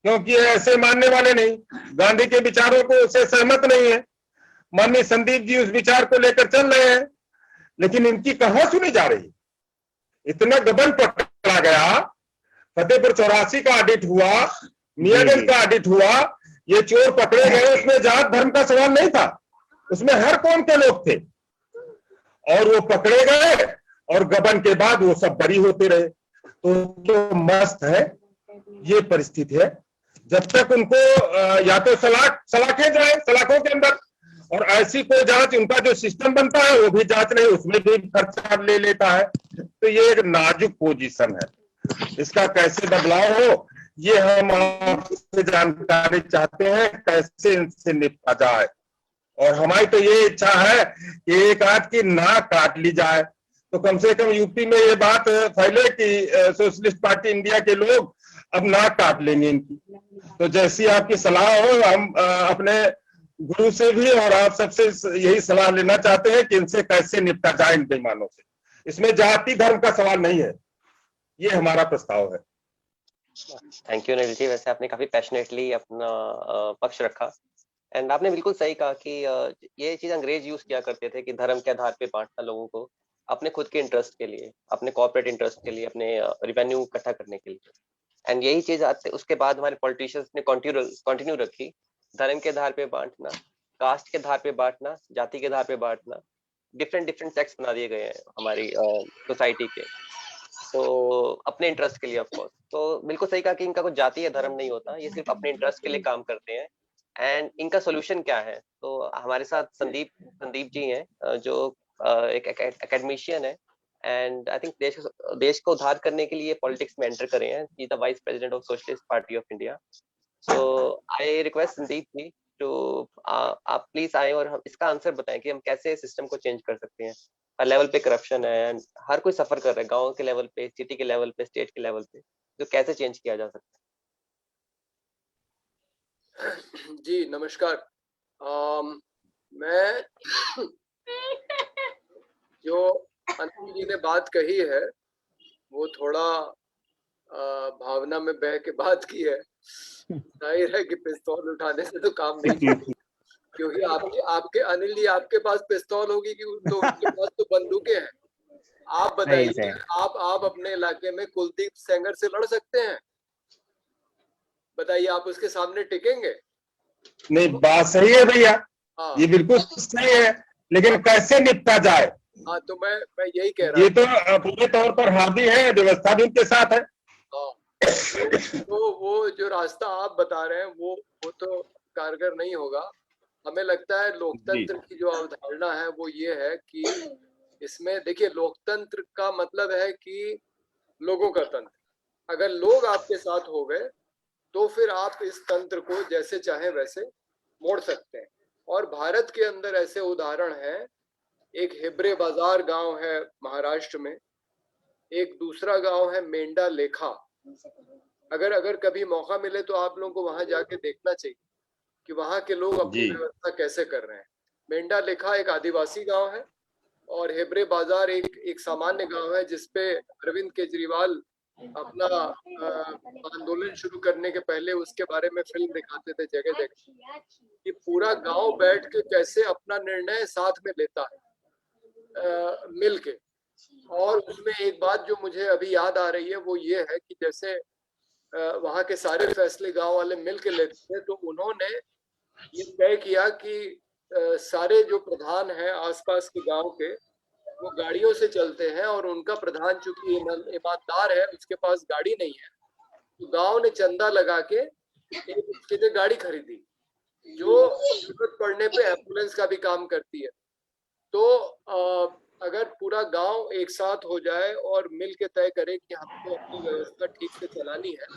क्योंकि ऐसे मानने वाले नहीं, गांधी के विचारों को से सहमत नहीं है। माननीय संदीप जी उस विचार को लेकर चल रहे हैं, लेकिन इनकी कहां सुनी जा रही। इतना गबन पकड़ा गया, फतेहपुर 84 का ऑडिट हुआ, मियागंज का ऑडिट हुआ, ये चोर पकड़े गए, उसमें जात धर्म का सवाल नहीं था, उसमें हर कौम के लोग थे और वो पकड़े गए और गबन के बाद वो सब बरी होते रहे। तो मस्त है, ये परिस्थिति है। जब तक उनको या तो सलाखें जाए सलाखों के अंदर, और ऐसी कोई जांच, उनका जो सिस्टम बनता है वो भी जांच नहीं, उसमें भी खर्चा ले लेता है। तो ये एक नाजुक पोजीशन है, इसका कैसे बदलाव हो ये हम आपसे जानकारी चाहते हैं, कैसे इनसे निपटा जाए। और हमारी तो ये इच्छा है कि एक आध की नाक काट ली जाए, तो कम से कम यूपी में ये बात फैले कि सोशलिस्ट पार्टी इंडिया के लोग अब नाक काट लेंगे इनकी। तो जैसी आपकी सलाह हो, हम अपने गुरु से भी और आप सबसे यही सलाह लेना चाहते हैं कि इनसे कैसे निपटा जाए, इन बेईमानों से। इसमें जाति धर्म का सवाल नहीं है, ये हमारा प्रस्ताव है। थैंक यू अनिल जी, वैसे आपने काफी पैशनेटली अपना पक्ष रखा, एंड आपने बिल्कुल सही कहा कि ये चीज अंग्रेज यूज किया करते थे कि धर्म के आधार पे बांटना लोगों को, अपने खुद के इंटरेस्ट के लिए, अपने कॉर्पोरेट इंटरेस्ट के लिए, अपने रिवेन्यू इकट्ठा करने के लिए। एंड यही चीज आते उसके बाद हमारे पॉलिटिशियंस ने कंटिन्यू रखी, धर्म के आधार पे बांटना, कास्ट के आधार पे बांटना, जाति के आधार पे बांटना, डिफरेंट सेक्स बना दिए गए हैं हमारी सोसाइटी के, तो अपने इंटरेस्ट के लिए ऑफ कोर्स। तो बिल्कुल सही कहा कि इनका कोई जाति या धर्म नहीं होता, ये सिर्फ अपने इंटरेस्ट के लिए काम करते हैं। एंड इनका सोल्यूशन क्या है? तो हमारे साथ संदीप जी हैं, जो एक एकेडमिशियन है, एंड आई थिंक देश को उद्धार करने के लिए पॉलिटिक्स में एंटर करे हैं। He is the vice president of socialist party of India. So I request Sandeep ji to आप प्लीज आए और हम इसका आंसर बताएं कि हम कैसे सिस्टम को चेंज कर सकते हैं। हर लेवल पे करप्शन है, एंड हर कोई सफर कर रहा है, गांव के लेवल पे, सिटी के लेवल पे, स्टेट के लेवल पे, तो कैसे चेंज किया जा सकता है। जी नमस्कार। मैं जो अनिल जी ने बात कही है वो थोड़ा भावना में बह के बात की है। जाहिर है कि पिस्तौल उठाने से तो काम नहीं चलेगा, क्योंकि आपके अनिल जी, आपके पास पिस्तौल होगी कि उनके पास तो बंदूकें हैं। आप बताइए, आप अपने इलाके में कुलदीप सेंगर से लड़ सकते हैं? बताइए, आप उसके सामने टिकेंगे? नहीं, बात सही है भैया, ये बिल्कुल सही है, लेकिन कैसे निपटा जाए? हाँ, तो मैं यही कह रहा हूँ। ये तो पूरे तौर पर हावी है, व्यवस्था भी उनके साथ है। तो वो जो रास्ता आप बता रहे हैं वो तो कारगर नहीं होगा। हमें लगता है लोकतंत्र की जो अवधारणा है वो ये है कि इसमें देखिए, लोकतंत्र का मतलब है कि लोगों का तंत्र। अगर लोग आपके साथ हो गए तो फिर आप इस तंत्र को जैसे चाहे वैसे मोड़ सकते हैं। और भारत के अंदर ऐसे उदाहरण हैं। एक हिब्रे बाजार गांव है महाराष्ट्र में, एक दूसरा गांव है मेंढा लेखा। अगर कभी मौका मिले तो आप लोगों को वहां जाके देखना चाहिए कि वहां के लोग अपनी व्यवस्था कैसे कर रहे हैं। मेंढा लेखा एक आदिवासी गांव है और हिब्रे बाजार एक सामान्य गांव है जिसपे अरविंद केजरीवाल अपना आंदोलन शुरू करने के पहले उसके बारे में फिल्म दिखाते थे जगह जगह, कि पूरा गांव बैठ के कैसे अपना निर्णय साथ में लेता है मिल के। और उसमें एक बात जो मुझे अभी याद आ रही है वो ये है कि जैसे वहां के सारे फैसले गांव वाले मिल के लेते थे, तो उन्होंने ये तय किया कि सारे जो प्रधान हैं आसपास के गांव के, वो गाड़ियों से चलते हैं और उनका प्रधान चूंकि ईमानदार है, उसके पास गाड़ी नहीं है, तो गांव ने चंदा लगा के एक उसके लिए गाड़ी खरीदी जो जरूरत पड़ने पे एम्बुलेंस का भी काम करती है। तो अगर पूरा गांव एक साथ हो जाए और मिल के तय करे कि हमको अपनी व्यवस्था ठीक से चलानी है,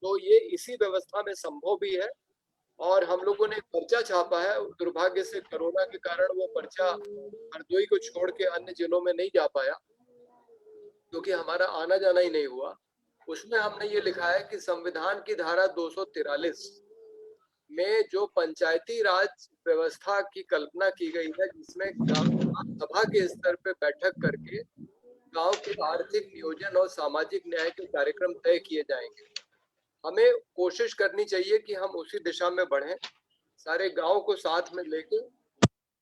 तो ये इसी व्यवस्था में संभव भी है। और हम लोगों ने पर्चा छापा है, दुर्भाग्य से कोरोना के कारण वो पर्चा हरदोई को छोड़ के अन्य जिलों में नहीं जा पाया, क्योंकि हमारा आना जाना ही नहीं हुआ। उसमें हमने ये लिखा है कि संविधान की धारा 243 में जो पंचायती राज व्यवस्था की कल्पना की गई है, जिसमें सभा के स्तर पे बैठक करके गांव के आर्थिक नियोजन और सामाजिक न्याय के कार्यक्रम तय किए जाएंगे, हमें कोशिश करनी चाहिए कि हम उसी दिशा में बढ़ें, सारे गांव को साथ में लेके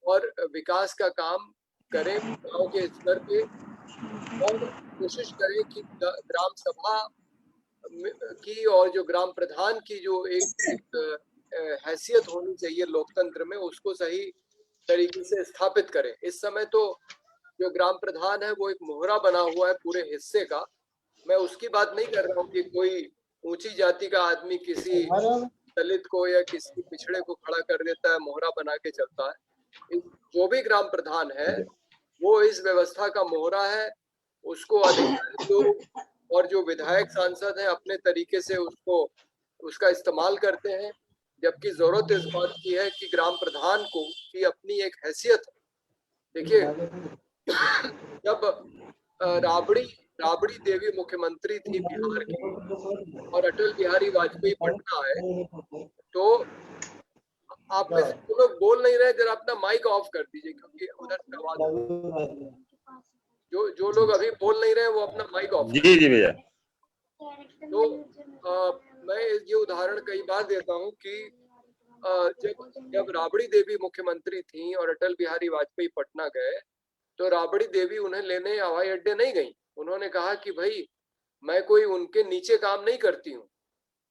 और विकास का काम करें गांव के स्तर पे, और कोशिश करें कि ग्राम सभा की और जो ग्राम प्रधान की जो एक हैसियत होनी चाहिए लोकतंत्र में, उसको सही तरीके से स्थापित करें। इस समय तो जो ग्राम प्रधान है वो एक मोहरा बना हुआ है पूरे हिस्से का। मैं उसकी बात नहीं कर रहा हूँ कि कोई ऊंची जाति का आदमी किसी दलित को या किसी पिछड़े को खड़ा कर देता है, मोहरा बना के चलता है। जो भी ग्राम प्रधान है वो इस व्यवस्था का मोहरा है। उसको अधिकारी लोग और जो विधायक सांसद हैं अपने तरीके से उसका इस्तेमाल करते हैं, जबकि जरूरत इस बात की है कि ग्राम प्रधान को की अपनी एक हैसियत है। देखिए जब राबड़ी देवी मुख्यमंत्री थी बिहार की और अटल बिहारी वाजपेयी पटना आए, तो आप में से जो लोग बोल नहीं रहे जरा अपना माइक ऑफ कर दीजिए, क्योंकि उधर से आवाज, जो लोग अभी बोल नहीं रहे वो अपना माइक ऑफ। जी जी भैया। तो मैं ये उदाहरण कई बार देता हूँ कि जब राबड़ी देवी मुख्यमंत्री थी और अटल बिहारी वाजपेयी पटना गए, तो राबड़ी देवी उन्हें लेने हवाई अड्डे नहीं गई। उन्होंने कहा कि भाई मैं कोई उनके नीचे काम नहीं करती हूँ,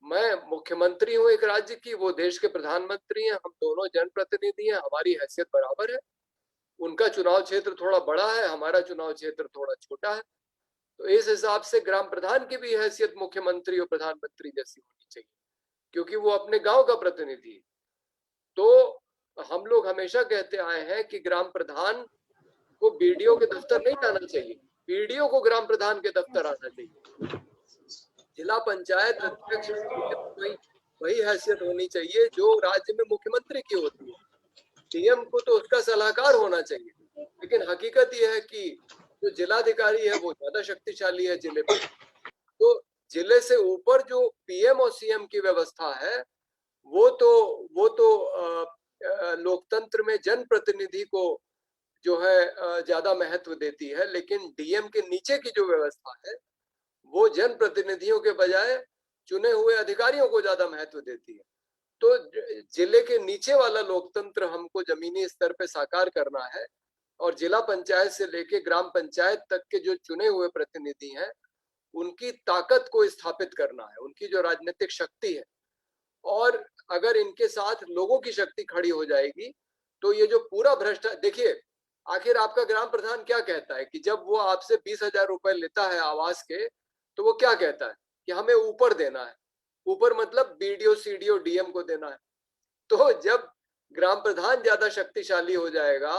मैं मुख्यमंत्री हूँ एक राज्य की, वो देश के प्रधानमंत्री हैं, हम दोनों जनप्रतिनिधि हैं, हमारी हैसियत बराबर है। उनका चुनाव क्षेत्र थोड़ा बड़ा है, हमारा चुनाव क्षेत्र थोड़ा छोटा है, तो इस हिसाब से ग्राम प्रधान की भी हैसियत मुख्यमंत्री और प्रधानमंत्री जैसी होनी चाहिए, क्योंकि वो अपने गांव का प्रतिनिधि है। तो हम लोग हमेशा कहते आए हैं कि ग्राम प्रधान को बीडीओ के दफ्तर नहीं आना चाहिए, बीडीओ को ग्राम प्रधान के दफ्तर आना चाहिए। जिला पंचायत अध्यक्ष वही हैसियत होनी चाहिए जो राज्य में मुख्यमंत्री की होती है। सीएम को तो उसका सलाहकार होना चाहिए, लेकिन हकीकत यह है कि जो जिलाधिकारी है वो ज्यादा शक्तिशाली है जिले में। तो जिले से ऊपर जो पीएम और सीएम की व्यवस्था है वो तो लोकतंत्र में जनप्रतिनिधि को जो है ज्यादा महत्व देती है, लेकिन डीएम के नीचे की जो व्यवस्था है वो जनप्रतिनिधियों के बजाय चुने हुए अधिकारियों को ज्यादा महत्व देती है। तो जिले के नीचे वाला लोकतंत्र हमको जमीनी स्तर पे साकार करना है और जिला पंचायत से लेके ग्राम पंचायत तक के जो चुने हुए प्रतिनिधि हैं उनकी ताकत को स्थापित करना है, उनकी जो राजनीतिक शक्ति है। और अगर इनके साथ लोगों की शक्ति खड़ी हो जाएगी तो ये जो पूरा भ्रष्टाचार, देखिए आखिर आपका ग्राम प्रधान क्या कहता है कि जब वो आपसे 20,000 रुपए लेता है आवास के, तो वो क्या कहता है कि हमें ऊपर देना है, ऊपर मतलब बीडीओ सीडीओ डीएम को देना है। तो जब ग्राम प्रधान ज्यादा शक्तिशाली हो जाएगा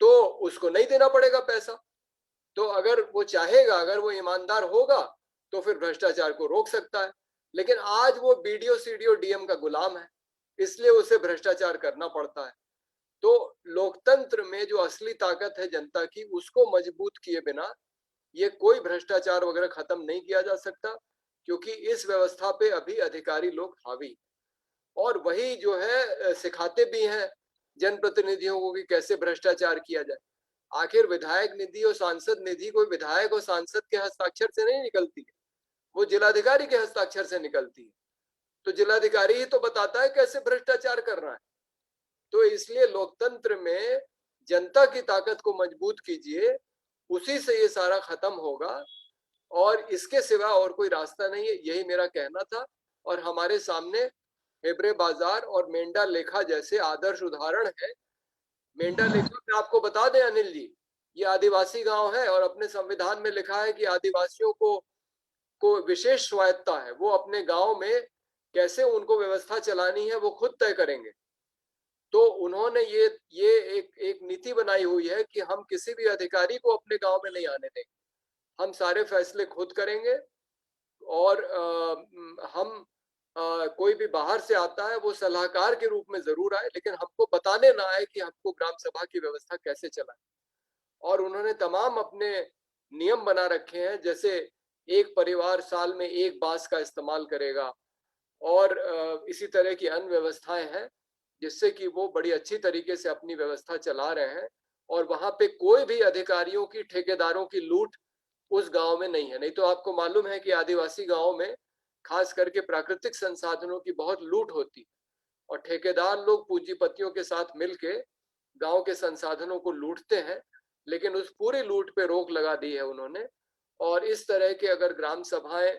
तो उसको नहीं देना पड़ेगा पैसा। तो अगर वो चाहेगा, अगर वो ईमानदार होगा तो फिर भ्रष्टाचार को रोक सकता है, लेकिन आज वो बीडीओ सीडीओ डीएम का गुलाम है, इसलिए उसे भ्रष्टाचार करना पड़ता है। तो लोकतंत्र में जो असली ताकत है जनता की, उसको मजबूत किए बिना ये कोई भ्रष्टाचार वगैरह खत्म नहीं किया जा सकता, क्योंकि इस व्यवस्था पे अभी अधिकारी लोग हावी और वही जो है सिखाते भी हैं जनप्रतिनिधियों को कि कैसे भ्रष्टाचार किया जाए। आखिर विधायक निधि और सांसद निधि कोई विधायक और सांसद के हस्ताक्षर से नहीं निकलती है, वो जिलाधिकारी के हस्ताक्षर से निकलती है। तो जिलाधिकारी ही तो बताता है कैसे भ्रष्टाचार कर रहा है। तो इसलिए लोकतंत्र में जनता की ताकत को मजबूत कीजिए, उसी से ये सारा खत्म होगा और इसके सिवा और कोई रास्ता नहीं है, यही मेरा कहना था। और हमारे सामने हेबरे बाजार और मेंढा लेखा जैसे आदर्श उदाहरण है। मेंढा लेखा में आपको बता दें अनिल जी, ये आदिवासी गांव है और अपने संविधान में लिखा है कि आदिवासियों को विशेष स्वायत्ता है, वो अपने गांव में कैसे उनको व्यवस्था चलानी है वो खुद तय करेंगे। तो उन्होंने ये एक नीति बनाई हुई है कि हम किसी भी अधिकारी को अपने गांव में नहीं आने देंगे, हम सारे फैसले खुद करेंगे और हम कोई भी बाहर से आता है वो सलाहकार के रूप में जरूर आए, लेकिन हमको बताने ना आए कि हमको ग्राम सभा की व्यवस्था कैसे चलाए। और उन्होंने तमाम अपने नियम बना रखे हैं, जैसे एक परिवार साल में एक बांस का इस्तेमाल करेगा और इसी तरह की अन्य व्यवस्थाएं हैं, जिससे कि वो बड़ी अच्छी तरीके से अपनी व्यवस्था चला रहे हैं। और वहां पे कोई भी अधिकारियों की, ठेकेदारों की लूट उस गांव में नहीं है। नहीं तो आपको मालूम है कि आदिवासी गांव में खास करके प्राकृतिक संसाधनों की बहुत लूट होती और ठेकेदार लोग पूंजीपतियों के साथ मिलके गांव के संसाधनों को लूटते हैं, लेकिन उस पूरी लूट पे रोक लगा दी है उन्होंने। और इस तरह के अगर ग्राम सभाएं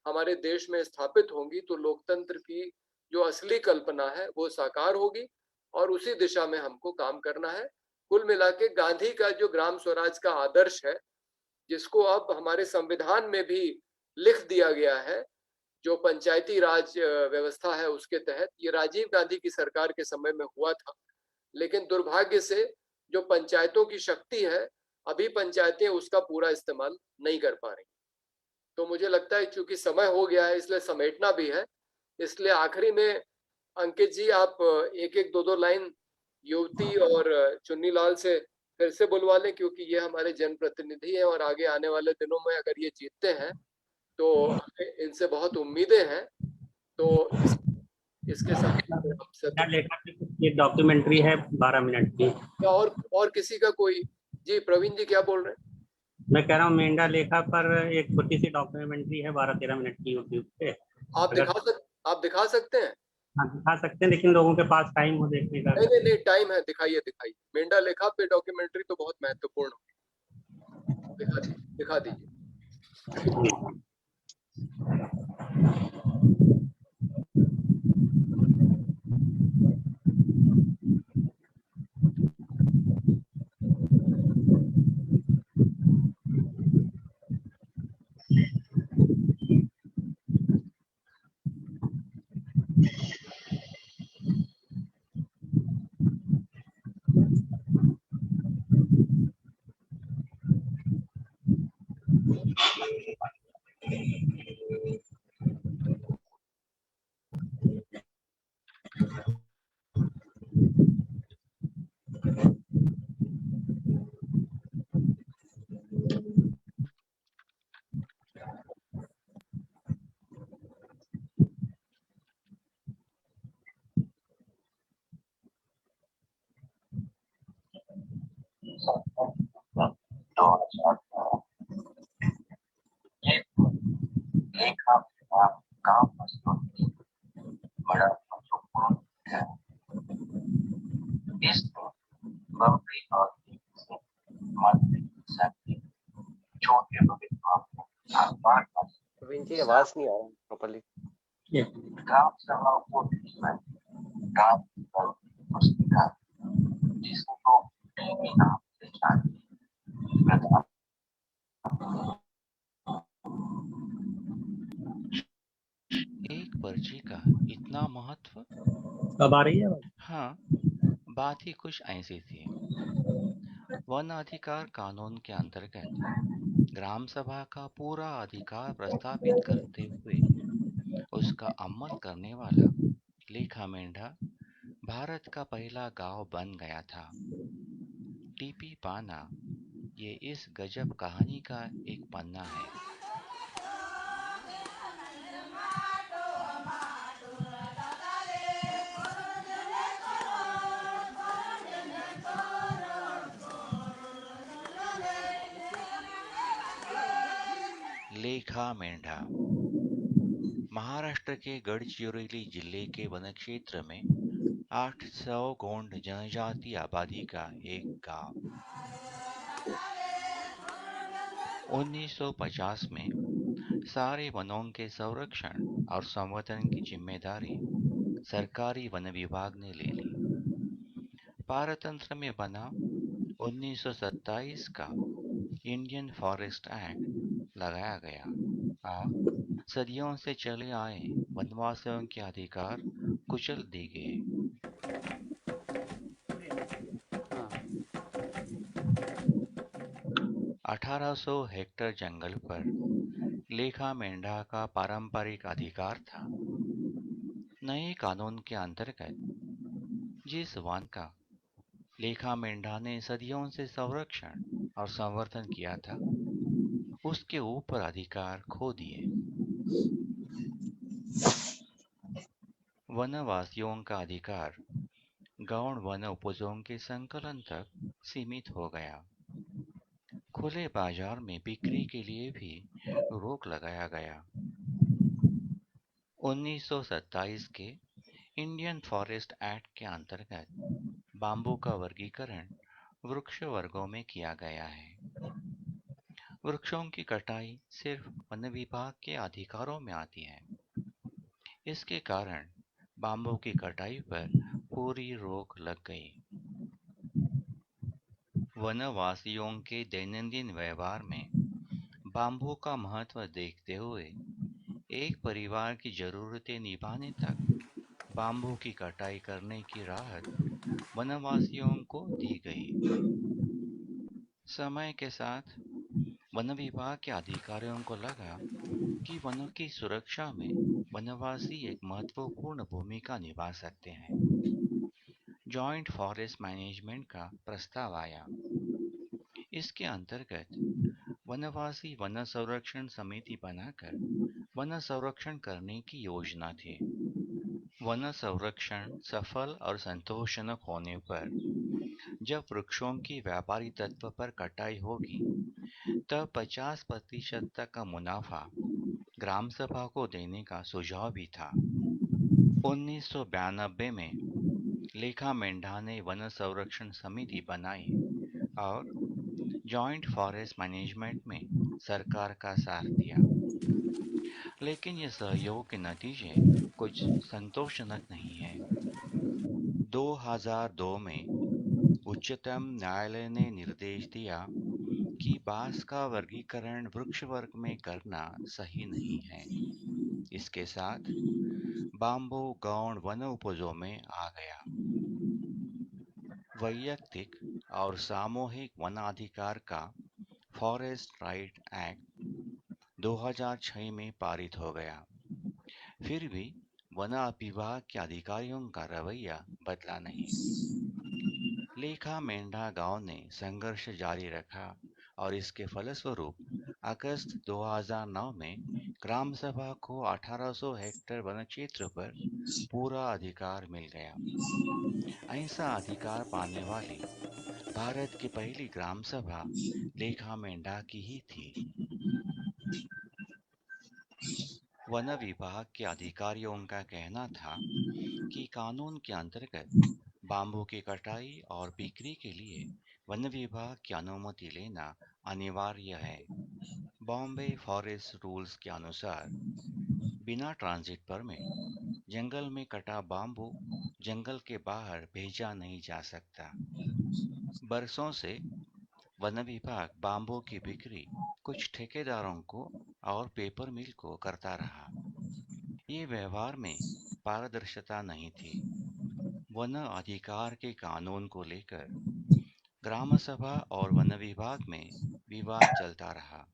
हमारे देश में स्थापित होंगी तो लोकतंत्र की जो असली कल्पना है वो साकार होगी और उसी दिशा में हमको काम करना है। कुल मिला के गांधी का जो ग्राम स्वराज का आदर्श है, जिसको अब हमारे संविधान में भी लिख दिया गया है जो पंचायती राज व्यवस्था है उसके तहत। ये राजीव गांधी की सरकार के समय में हुआ था, लेकिन दुर्भाग्य से जो पंचायतों की शक्ति है, अभी पंचायतें उसका पूरा इस्तेमाल नहीं कर पा रही। तो मुझे लगता है चूंकि समय हो गया है, इसलिए समेटना भी है। इसलिए आखिरी में अंकित जी, आप एक एक दो दो लाइन युवती और चुन्नी लाल से फिर से बुलवा लें, क्योंकि ये हमारे जनप्रतिनिधि हैं और आगे आने वाले दिनों में अगर ये जीतते हैं तो हमें इनसे बहुत उम्मीदें हैं। तो इसके साथ हम सब लेखा की कुछ एक डॉक्यूमेंट्री है 12 मिनट की। और किसी का कोई? जी प्रवीण जी क्या बोल रहे हैं? मैं कह रहा हूँ मेंढा लेखा पर एक छोटी सी डॉक्यूमेंट्री है 12-13 मिनट की यूट्यूब पे। आप दिखा सकते हैं? हाँ दिखा सकते हैं, लेकिन लोगों के पास टाइम हो देखने का। नहीं, टाइम है, दिखाइए। मेंढा लेखा पे डॉक्यूमेंट्री तो बहुत महत्वपूर्ण होगी। दिखा दीजिए। प्रवीण जी आवाज नहीं आ रहा प्रॉपर्ली। एक पर्ची का इतना महत्व। कब आ रही है? हाँ, बात ही कुछ ऐसी थी। वन अधिकार कानून के अंतर्गत ग्राम सभा का पूरा अधिकार प्रस्तावित करते हुए उसका अमल करने वाला लेखा मेंढा भारत का पहला गांव बन गया था। टीपी पाना ये इस गजब कहानी का एक पन्ना है। लेखा मेंढा महाराष्ट्र के गढ़चिरोली जिले के वन क्षेत्र में 800 गोंड जनजाति आबादी का एक गांव। 1950 में सारे वनों के संरक्षण और संवर्धन की जिम्मेदारी सरकारी वन विभाग ने ले ली। पारतंत्र में बना 1927 का इंडियन फॉरेस्ट एक्ट लगाया गया और सदियों से चले आए वनवासियों के अधिकार कुचल दिए गए। 1800 हेक्टेयर जंगल पर लेखा मेंढा का पारंपरिक अधिकार था। नए कानून के अंतर्गत जिस वन का लेखा मेंढा ने सदियों से संरक्षण और संवर्धन किया था, उसके ऊपर अधिकार खो दिए। वनवासियों का अधिकार गौण वन उपजों के संकलन तक सीमित हो गया। खुले बाजार में बिक्री के लिए भी रोक लगाया गया। 1927 के इंडियन फॉरेस्ट एक्ट के अंतर्गत बांबू का वर्गीकरण वृक्ष वर्गों में किया गया है। वृक्षों की कटाई सिर्फ वन विभाग के अधिकारों में आती है। इसके कारण बांबू की कटाई पर पूरी रोक लग गई। वनवासियों के दैनंदिन व्यवहार में बांबू का महत्व देखते हुए एक परिवार की जरूरतें निभाने तक बाम्बू की कटाई करने की राहत वनवासियों को दी गई। समय के साथ वन विभाग के अधिकारियों को लगा कि वनों की सुरक्षा में वनवासी एक महत्वपूर्ण भूमिका निभा सकते हैं। जॉइंट फॉरेस्ट मैनेजमेंट का प्रस्ताव आया। इसके अंतर्गत वनवासी वन संरक्षण समिति बनाकर वन संरक्षण करने की योजना थी। वन संरक्षण सफल और संतोषजनक होने पर जब वृक्षों की व्यापारी तत्व पर कटाई होगी तब 50% तक का मुनाफा ग्राम सभा को देने का सुझाव भी था। 1992 में लेखा मेंढा ने वन संरक्षण समिति बनाई और जॉइंट फॉरेस्ट मैनेजमेंट में सरकार का साथ दिया। लेकिन ये सहयोग के नतीजे कुछ संतोषजनक नहीं है। 2002 में उच्चतम न्यायालय ने निर्देश दिया कि बांस का वर्गीकरण वृक्ष वर्ग में करना सही नहीं है। इसके साथ बाम्बू गौण वन उपजों में आ गया। वैयक्तिक और सामूहिक वनाधिकार का फॉरेस्ट राइट एक्ट 2006 में पारित हो गया। फिर भी वन विभाग के अधिकारियों का रवैया बदला नहीं। लेखा मेंढा गांव ने संघर्ष जारी रखा और इसके फलस्वरूप अगस्त 2009 में ग्राम सभा को 1800 हेक्टेयर वन क्षेत्र पर पूरा अधिकार मिल गया। ऐसा अधिकार पाने वाली भारत की पहली ग्राम सभा लेखा मेंढा की ही थी। वन विभाग के अधिकारियों का कहना था कि कानून के अंतर्गत बाम्बू की कटाई और बिक्री के लिए वन विभाग की अनुमति लेना अनिवार्य है। बॉम्बे फॉरेस्ट रूल्स के अनुसार बिना ट्रांजिट परमिट जंगल में कटा बाम्बू जंगल के बाहर भेजा नहीं जा सकता। बरसों से वन विभाग बाम्बू की बिक्री कुछ ठेकेदारों को और पेपर मिल को करता रहा। ये व्यवहार में पारदर्शिता नहीं थी। वन अधिकार के कानून को लेकर ग्राम सभा और वन विभाग में विवाद चलता रहा।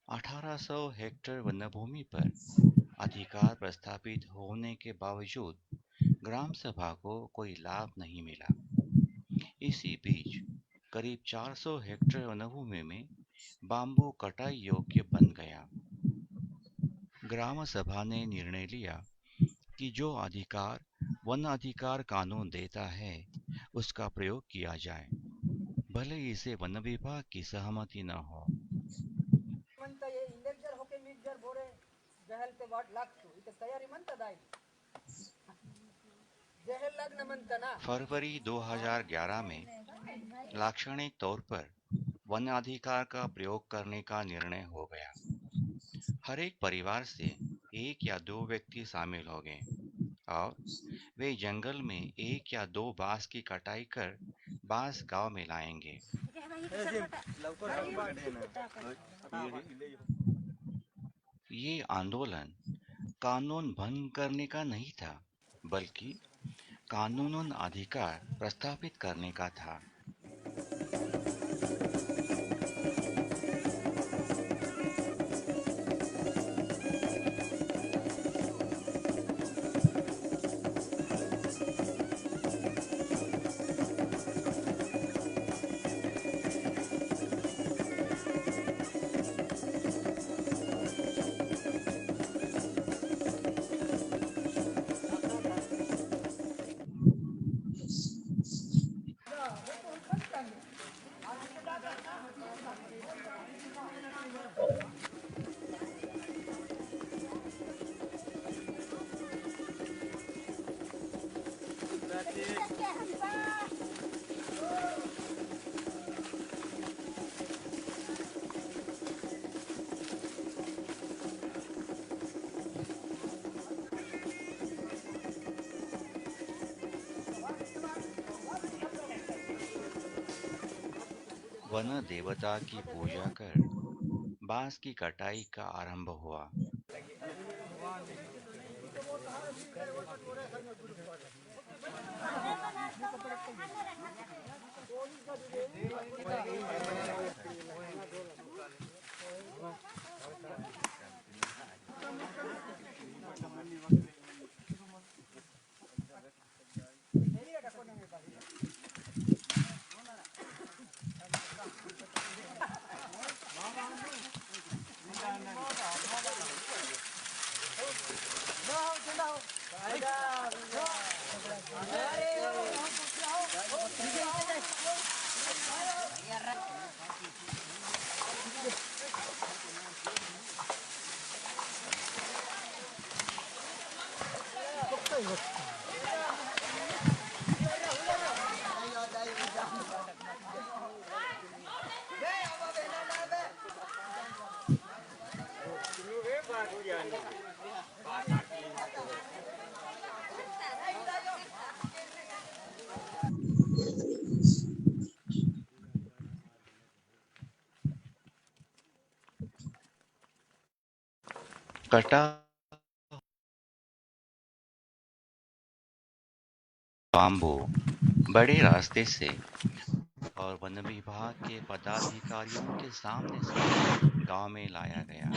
1800 हेक्टेयर वन भूमि पर अधिकार प्रस्थापित होने के बावजूद ग्राम सभा को कोई लाभ नहीं मिला। इसी बीच करीब 400 हेक्टेयर वनभूमि में बाम्बू कटाई योग्य बन गया। ग्राम सभा ने निर्णय लिया कि जो अधिकार वन अधिकार कानून देता है उसका प्रयोग किया जाए, भले इसे वन विभाग की सहमति न हो। फरवरी 2011 में लाक्षणिक तौर पर वन अधिकार का प्रयोग करने का निर्णय हो गया। हर एक परिवार से 1 या 2 व्यक्ति शामिल हो गए और वे जंगल में 1 या 2 बांस की कटाई कर बांस गांव में लाएंगे। ये आंदोलन कानून भंग करने का नहीं था, बल्कि कानूनन अधिकार प्रस्थापित करने का था। वन देवता की पूजा कर बांस की कटाई का आरंभ हुआ। कटा बाम्बू बड़े रास्ते से और वन विभाग के पदाधिकारियों के सामने से गांव में लाया गया।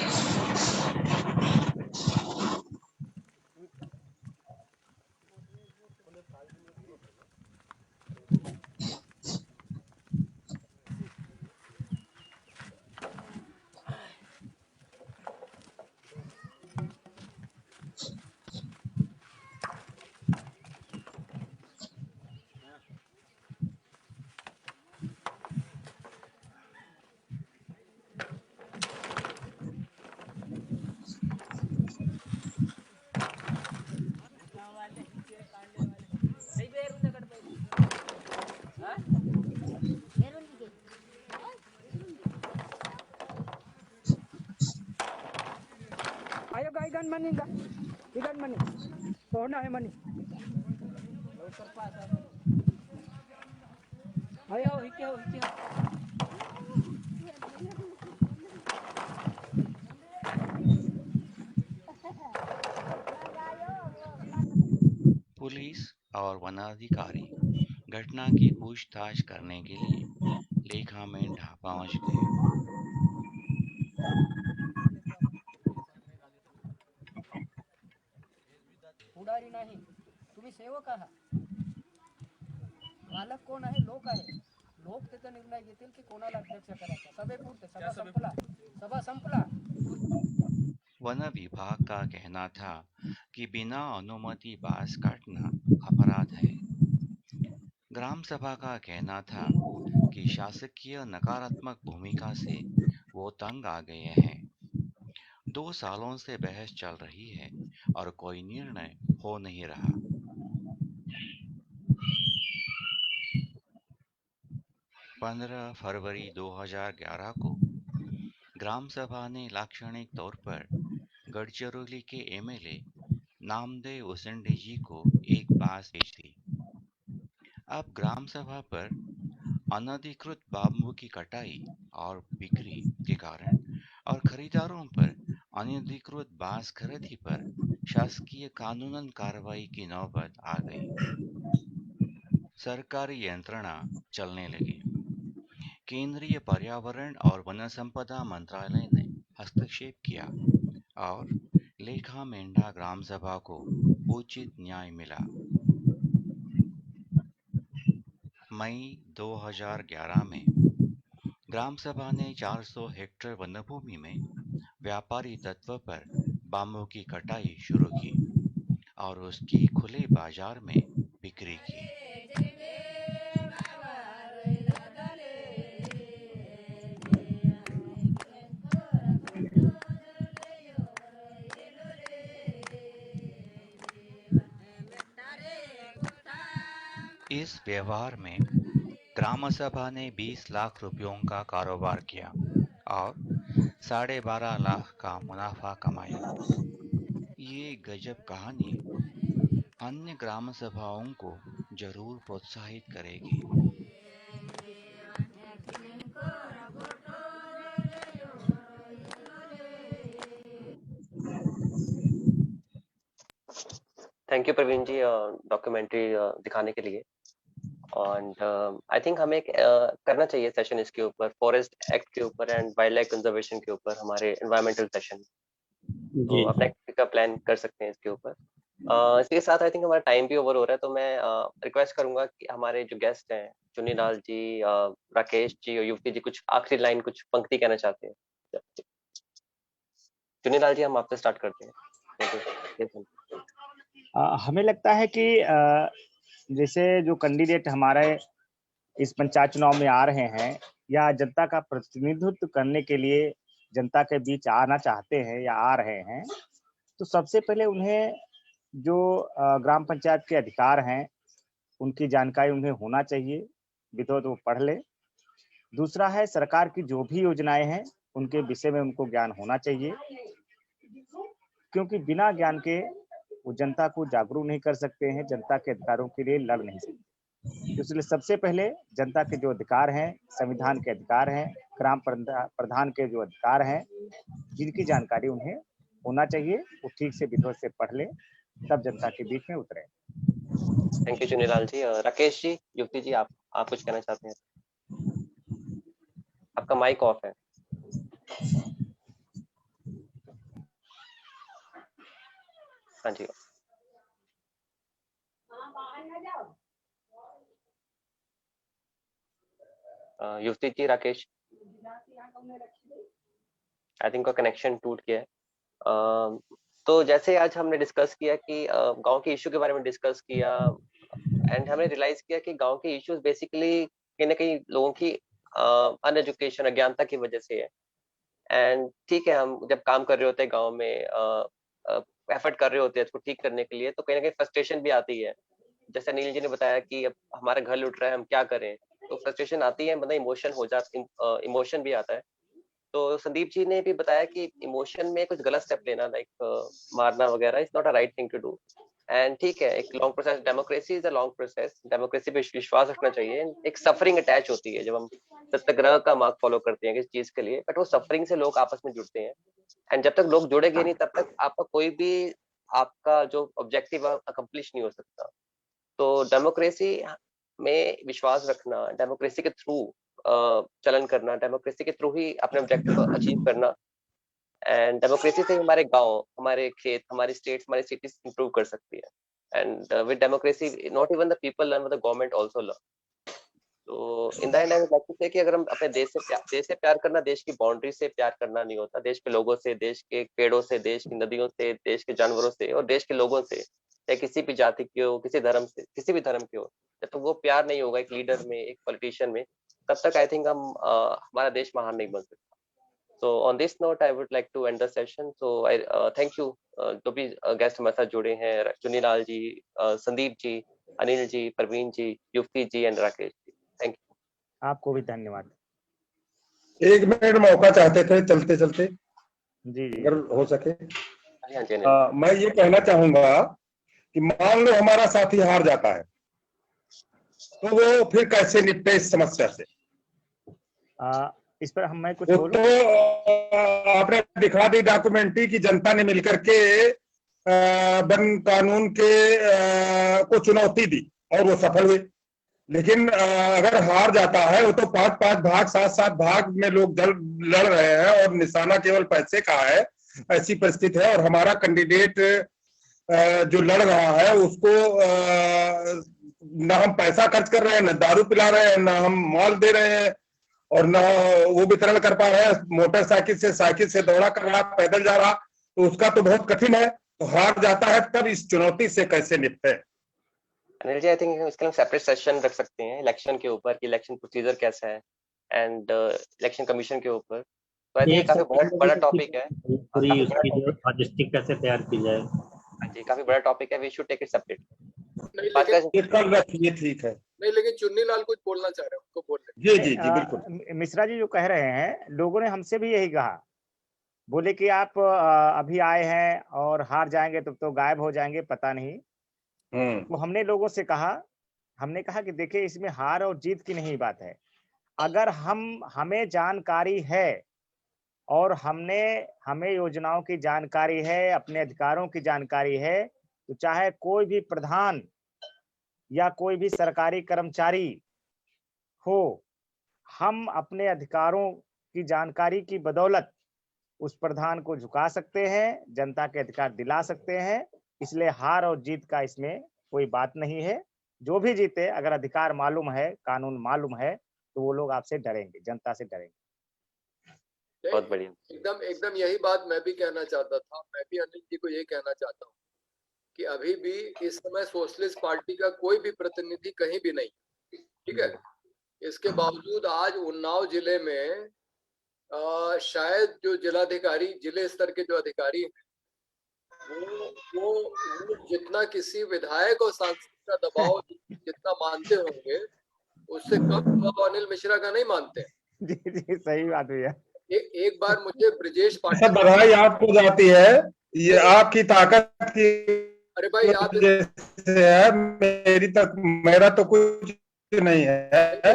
Ayo ga ikan mani ga ikan mani sohna hai mani ayo hike ho police और वनाधिकारी घटना की पूछताछ करने के लिए लेखा मेंढा पहुंच गए। पुढारी नाही तुम्ही सेवक आहात मालक कोण आहे लोक आहे लोक त्याचा निर्णय घेतील की कोणाला अध्यक्ष करायचा सभेपुरते सभा संपला वन विभाग का कहना था कि बिना अनुमति बांस काटना अपराध है। ग्राम सभा का कहना था कि शासकीय नकारात्मक भूमिका से वो तंग आ गए हैं। 2 सालों से बहस चल रही है और कोई निर्णय हो नहीं रहा। फरवरी 2011 को ग्राम सभा ने लाक्षणिक तौर पर गढ़चिरौली के एमएलए नामदेव उसेंडी जी को एक बांस बेच दी। अब ग्राम सभा पर अनधिकृत बाम्बू की कटाई और बिक्री के कारण और खरीदारों पर अनधिकृत बांस खरीदी पर शासकीय कानूनन कार्रवाई की नौबत आ गई। सरकारी यंत्रणा चलने लगी। केंद्रीय पर्यावरण और वन संपदा मंत्रालय ने हस्तक्षेप किया और लेखा मेंढा ग्राम सभा को उचित न्याय मिला। मई 2011 में ग्राम सभा ने 400 हेक्टेयर वनभूमि में व्यापारी तत्व पर बाम्बू की कटाई शुरू की और उसकी खुले बाजार में बिक्री की। इस व्यवहार में ग्राम सभा ने 20 लाख रुपयों का कारोबार किया और 12.5 लाख का मुनाफा कमाया। ये गजब कहानी अन्य ग्राम सभाओं को जरूर प्रोत्साहित करेगी। Thank you Praveen ji documentary दिखाने के लिए। और आई थिंक हमें करना चाहिए सेशन इसके ऊपर, फॉरेस्ट एक्ट के ऊपर एंड वाइल्ड लाइफ कंजर्वेशन के ऊपर, हमारे एनवायरमेंटल सेशन। तो अपना एक का प्लान कर सकते हैं इसके ऊपर। इसके साथ आई थिंक हमारा टाइम भी ओवर हो रहा है, तो मैं रिक्वेस्ट करूंगा कि हमारे जो गेस्ट हैं चुन्नीलाल जी, राकेश जी और युवती जी, कुछ आखिरी लाइन, कुछ पंक्ति कहना चाहते हैं। चुन्नीलाल जी, हम आपसे स्टार्ट करते हैं। हमें लगता है कि जैसे जो कैंडिडेट हमारे इस पंचायत चुनाव में आ रहे हैं या जनता का प्रतिनिधित्व करने के लिए जनता के बीच आना चाहते हैं या आ रहे हैं, तो सबसे पहले उन्हें जो ग्राम पंचायत के अधिकार हैं उनकी जानकारी उन्हें होना चाहिए, विधिवत वो पढ़ ले। दूसरा है, सरकार की जो भी योजनाएं हैं उनके विषय में उनको ज्ञान होना चाहिए, क्योंकि बिना ज्ञान के वो जनता को जागरूक नहीं कर सकते हैं, जनता के अधिकारों के लिए लड़ नहीं सकते। इसलिए सबसे पहले जनता के जो अधिकार हैं, संविधान के अधिकार हैं, ग्राम प्रधान के जो अधिकार हैं, जिनकी जानकारी उन्हें होना चाहिए, वो ठीक से विधिवत से पढ़ ले, तब जनता के बीच में उतरे। थैंक यू चुन्नीलाल जी। राकेश जी, युवती जी, आप कुछ कहना चाहते हैं? आपका माइक ऑफ है। हाँ जी, युवती जी, राकेश, आई थिंक का कनेक्शन टूट गया है। तो जैसे आज हमने डिस्कस किया कि गांव के इशू के बारे में डिस्कस किया, एंड हमने रियलाइज किया कि गांव के इश्यूज बेसिकली कहीं ना कहीं लोगों की अनएजुकेशन, अज्ञानता की वजह से है। एंड ठीक है, हम जब काम कर रहे होते हैं गांव में, एफर्ट कर रहे होते हैं इसको ठीक करने के लिए, तो कहीं ना कहीं फ्रस्ट्रेशन भी आती है। जैसे अनिल जी ने बताया कि अब हमारा घर लुट रहा है, हम क्या करें, तो फ्रस्ट्रेशन आती है, मतलब इमोशन हो जाता, इमोशन भी आता है। तो संदीप जी ने भी बताया कि इमोशन में कुछ गलत स्टेप लेना, लाइक मारना वगैरह, is not a right thing to do. And ठीक है, एक long process, democracy is a long process, democracy पे विश्वास रखना चाहिए। एक सफरिंग अटैच होती है जब हम सत्याग्रह का मार्ग फॉलो करते हैं किसी चीज के लिए, बट वो सफरिंग से लोग आपस में जुड़ते हैं। एंड जब तक लोग जुड़ेंगे नहीं, तब तक आपका कोई भी, आपका जो ऑब्जेक्टिव अकम्प्लिश नहीं हो सकता। तो डेमोक्रेसी में विश्वास रखना, डेमोक्रेसी के थ्रू चलन करना, डेमोक्रेसी के थ्रू ही अपने ऑब्जेक्टिव अचीव करना, एंड डेमोक्रेसी से हमारे गांव, हमारे खेत, हमारी स्टेट्स, हमारी सिटीज इंप्रूव कर सकती है। And with democracy not even the people learn, the government also learn. तो in the end I would like to say कि अगर हम अपने देश से प्यार करना, देश की बाउंड्री से प्यार करना नहीं होता, देश के लोगों से, देश के पेड़ों से, देश की नदियों से, देश के जानवरों से और देश के लोगों से, या किसी भी जाति के हो, किसी धर्म से, किसी भी धर्म के हो, जब तक वो प्यार नहीं होगा एक लीडर में, एक पॉलिटिशियन में, तब तक आई थिंक हम हमारा देश महान नहीं बन सकता। So on this note, I would like to end the session. So I thank you जो भी गेस्ट हमारे साथ जुड़े हैं, चुन्नीलाल जी, Sandeep ji, Anil ji, Praveen ji, Yuvati ji and Rakesh ji. Thank you. आपको भी धन्यवाद। 1 मिनट मौका चाहते थे चलते चलते, जी जी, अगर हो सके। हाँ जी, मैं ये कहना चाहूंगा कि मान लो हमारा साथी हार जाता है, तो वो फिर कैसे निपटे इस समस्या से? इस पर मैं कुछ वो बोलूं? तो आपने दिखा दी डॉक्यूमेंट्री की जनता ने मिलकर के वन कानून के को चुनौती दी और वो सफल हुए। लेकिन अगर हार जाता है, वो तो 5-5 भाग, 7-7 भाग में लोग लड़ रहे हैं और निशाना केवल पैसे का है, ऐसी परिस्थिति है। और हमारा कैंडिडेट जो लड़ रहा है उसको ना हम पैसा खर्च कर रहे हैं, ना दारू पिला रहे हैं, ना हम माल दे रहे हैं, और ना वो वितरण कर पा रहे हैं। मोटरसाइकिल से, साइकिल से दौड़ा कर रहा, पैदल जा रहा, तो उसका तो बहुत कठिन है। तो हार जाता है, तब इस चुनौती से कैसे निपटे? अनिल जी, आई थिंक इसके हम सेपरेट सेशन रख सकते हैं इलेक्शन के ऊपर, कि इलेक्शन प्रोसीजर कैसा है, एंड इलेक्शन कमीशन के ऊपर। तो आई थिंक काफी बड़ा टॉपिक है, पूरी उसकी जो लॉजिस्टिक कैसे तैयार की जाए। हाँ जी, काफी बड़ा टॉपिक है, we should take it separate. कल रखिए, ठीक है। नहीं, लेकिन चुन्नीलाल कुछ बोलना चाह रहे हैं, उनको बोल रहे। जी जी जी, बिल्कुल। मिश्रा जी जो कह रहे हैं, लोगों ने हमसे भी यही कहा, बोले कि आप अभी आए हैं और हार जाएंगे तो गायब हो जाएंगे, पता नहीं। तो हमने लोगों से कहा, हमने कहा कि देखिए, इसमें हार और जीत की नहीं बात है। अगर हमें जानकारी है और हमें योजनाओं की जानकारी है, अपने अधिकारों की जानकारी है, तो चाहे कोई भी प्रधान या कोई भी सरकारी कर्मचारी हो, हम अपने अधिकारों की जानकारी की बदौलत उस प्रधान को झुका सकते हैं, जनता के अधिकार दिला सकते हैं। इसलिए हार और जीत का इसमें कोई बात नहीं है। जो भी जीते, अगर अधिकार मालूम है, कानून मालूम है, तो वो लोग आपसे डरेंगे, जनता से डरेंगे। बहुत बढ़िया। एकदम एकदम यही बात मैं भी कहना चाहता था। मैं भी अनिल जी को ये कहना चाहता हूँ कि अभी भी इस समय सोशलिस्ट पार्टी का कोई भी प्रतिनिधि कहीं भी नहीं, ठीक है। इसके बावजूद आज उन्नाव जिले में शायद जो जिलाधिकारी, जिले स्तर के जो अधिकारी हैं, वो जितना किसी विधायक और सांसद का दबाव जितना मानते होंगे, उससे कम दबाव अनिल मिश्रा का नहीं मानते। जी जी, सही बात भैया। एक बार मुझे ब्रिजेश सब पाठक, बधाई आपको जाती है, ये आपकी ताकत की अरे भाई आप वजह से है, मेरा तो कुछ नहीं है।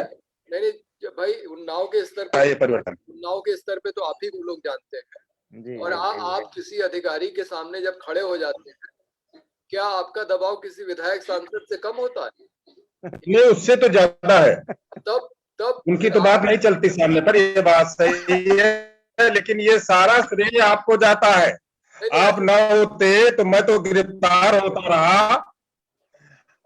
नहीं भाई, उन्नाव के स्तर पे, परिवर्तन उन्नाव के स्तर पे तो आप ही लोग जानते हैं। जी, और आप किसी अधिकारी के सामने जब खड़े हो जाते हैं, क्या आपका दबाव किसी विधायक सांसद से कम होता है? नहीं, उससे तो ज्यादा है। तब उनकी तो बात नहीं चलती सामने पर, ये बात सही है, लेकिन ये सारा श्रेय आपको जाता है। आप न होते तो मैं तो गिरफ्तार होता रहा,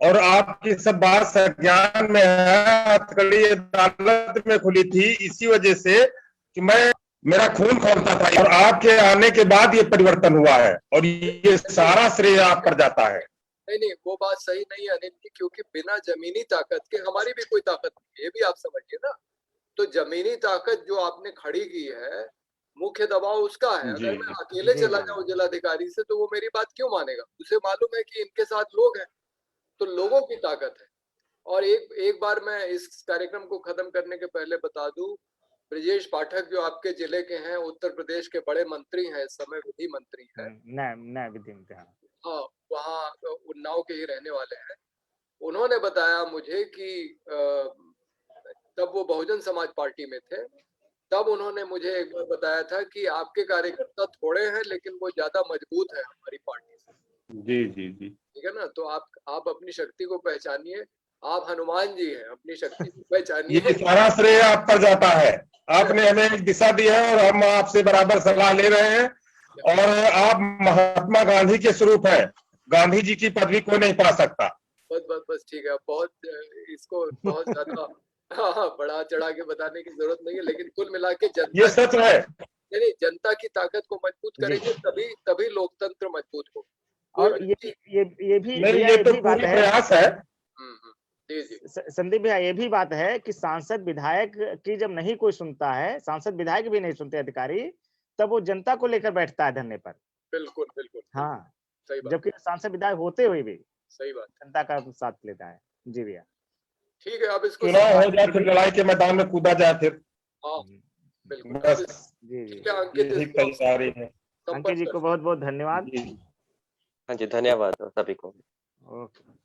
और आपकी सब बात संज्ञान में है, हथकड़ी अदालत में खुली थी इसी वजह से कि मेरा खून खौलता था, और आपके आने के बाद ये परिवर्तन हुआ है, और ये सारा श्रेय आप पर जाता है। नहीं, वो बात सही नहीं है अनिल जी, क्योंकि बिना जमीनी ताकत के हमारी भी कोई ताकत नहीं है, ये भी आप समझिए ना। तो जमीनी ताकत जो आपने खड़ी की है, मुख्य दबाव उसका है। अगर मैं अकेले चला जाऊं जिलाधिकारी से, तो वो मेरी बात क्यों मानेगा? उसे मालूम है कि इनके साथ लोग हैं, तो लोगों की ताकत है। और एक बार मैं इस कार्यक्रम को खत्म करने के पहले बता दूं, ब्रिजेश पाठक जो आपके जिले के हैं, उत्तर प्रदेश के बड़े मंत्री हैं, इस समय विधि मंत्री हैं, न्याय विधि में, हाँ, वहाँ उन्नाव के ही रहने वाले हैं। उन्होंने बताया मुझे कि तब वो बहुजन समाज पार्टी में थे, तब उन्होंने मुझे एक बार बताया था कि आपके कार्यकर्ता थोड़े हैं, लेकिन वो ज्यादा मजबूत है हमारी पार्टी से। जी जी जी, ठीक है ना। तो आप अपनी शक्ति को पहचानिए, आप हनुमान जी हैं, अपनी शक्ति को पहचानिए। ये सारा श्रेय आप पर जाता है। आपने हमें एक दिशा दी है, और हम आपसे बराबर सलाह ले रहे हैं। और आप महात्मा गांधी के स्वरूप हैं, गांधी जी की पदवी कोई नहीं पा सकता। बस ठीक है, बहुत इसको बहुत ज्यादा बढ़ा चढ़ा के बताने की जरूरत नहीं है, लेकिन कुल मिला के जनता, ये सच है, नहीं, जनता की ताकत को मजबूत करेंगे, तभी लोकतंत्र मजबूत हो। और ये भी नहीं, ये तो पूरी प्रयास है। संदीप भैया, ये भी बात है कि सांसद विधायक की जब नहीं कोई सुनता है, सांसद विधायक भी नहीं सुनते अधिकारी, तब वो जनता को लेकर बैठता है धरने पर। बिल्कुल बिल्कुल, हाँ, सही बात। जबकि सांसद विधायक होते हुए भी सही बात, जनता का साथ लेता है। जी भैया, ठीक है। अब इसको चुनाव हो जाए, फिर लड़ाई के मैदान में कूदा जाए फिर। हाँ बिल्कुल, बस जी जी, अंकित तैयारी है। अंकित जी को बहुत बहुत धन्यवाद। हाँ जी, धन्यवाद सभी को। ओके।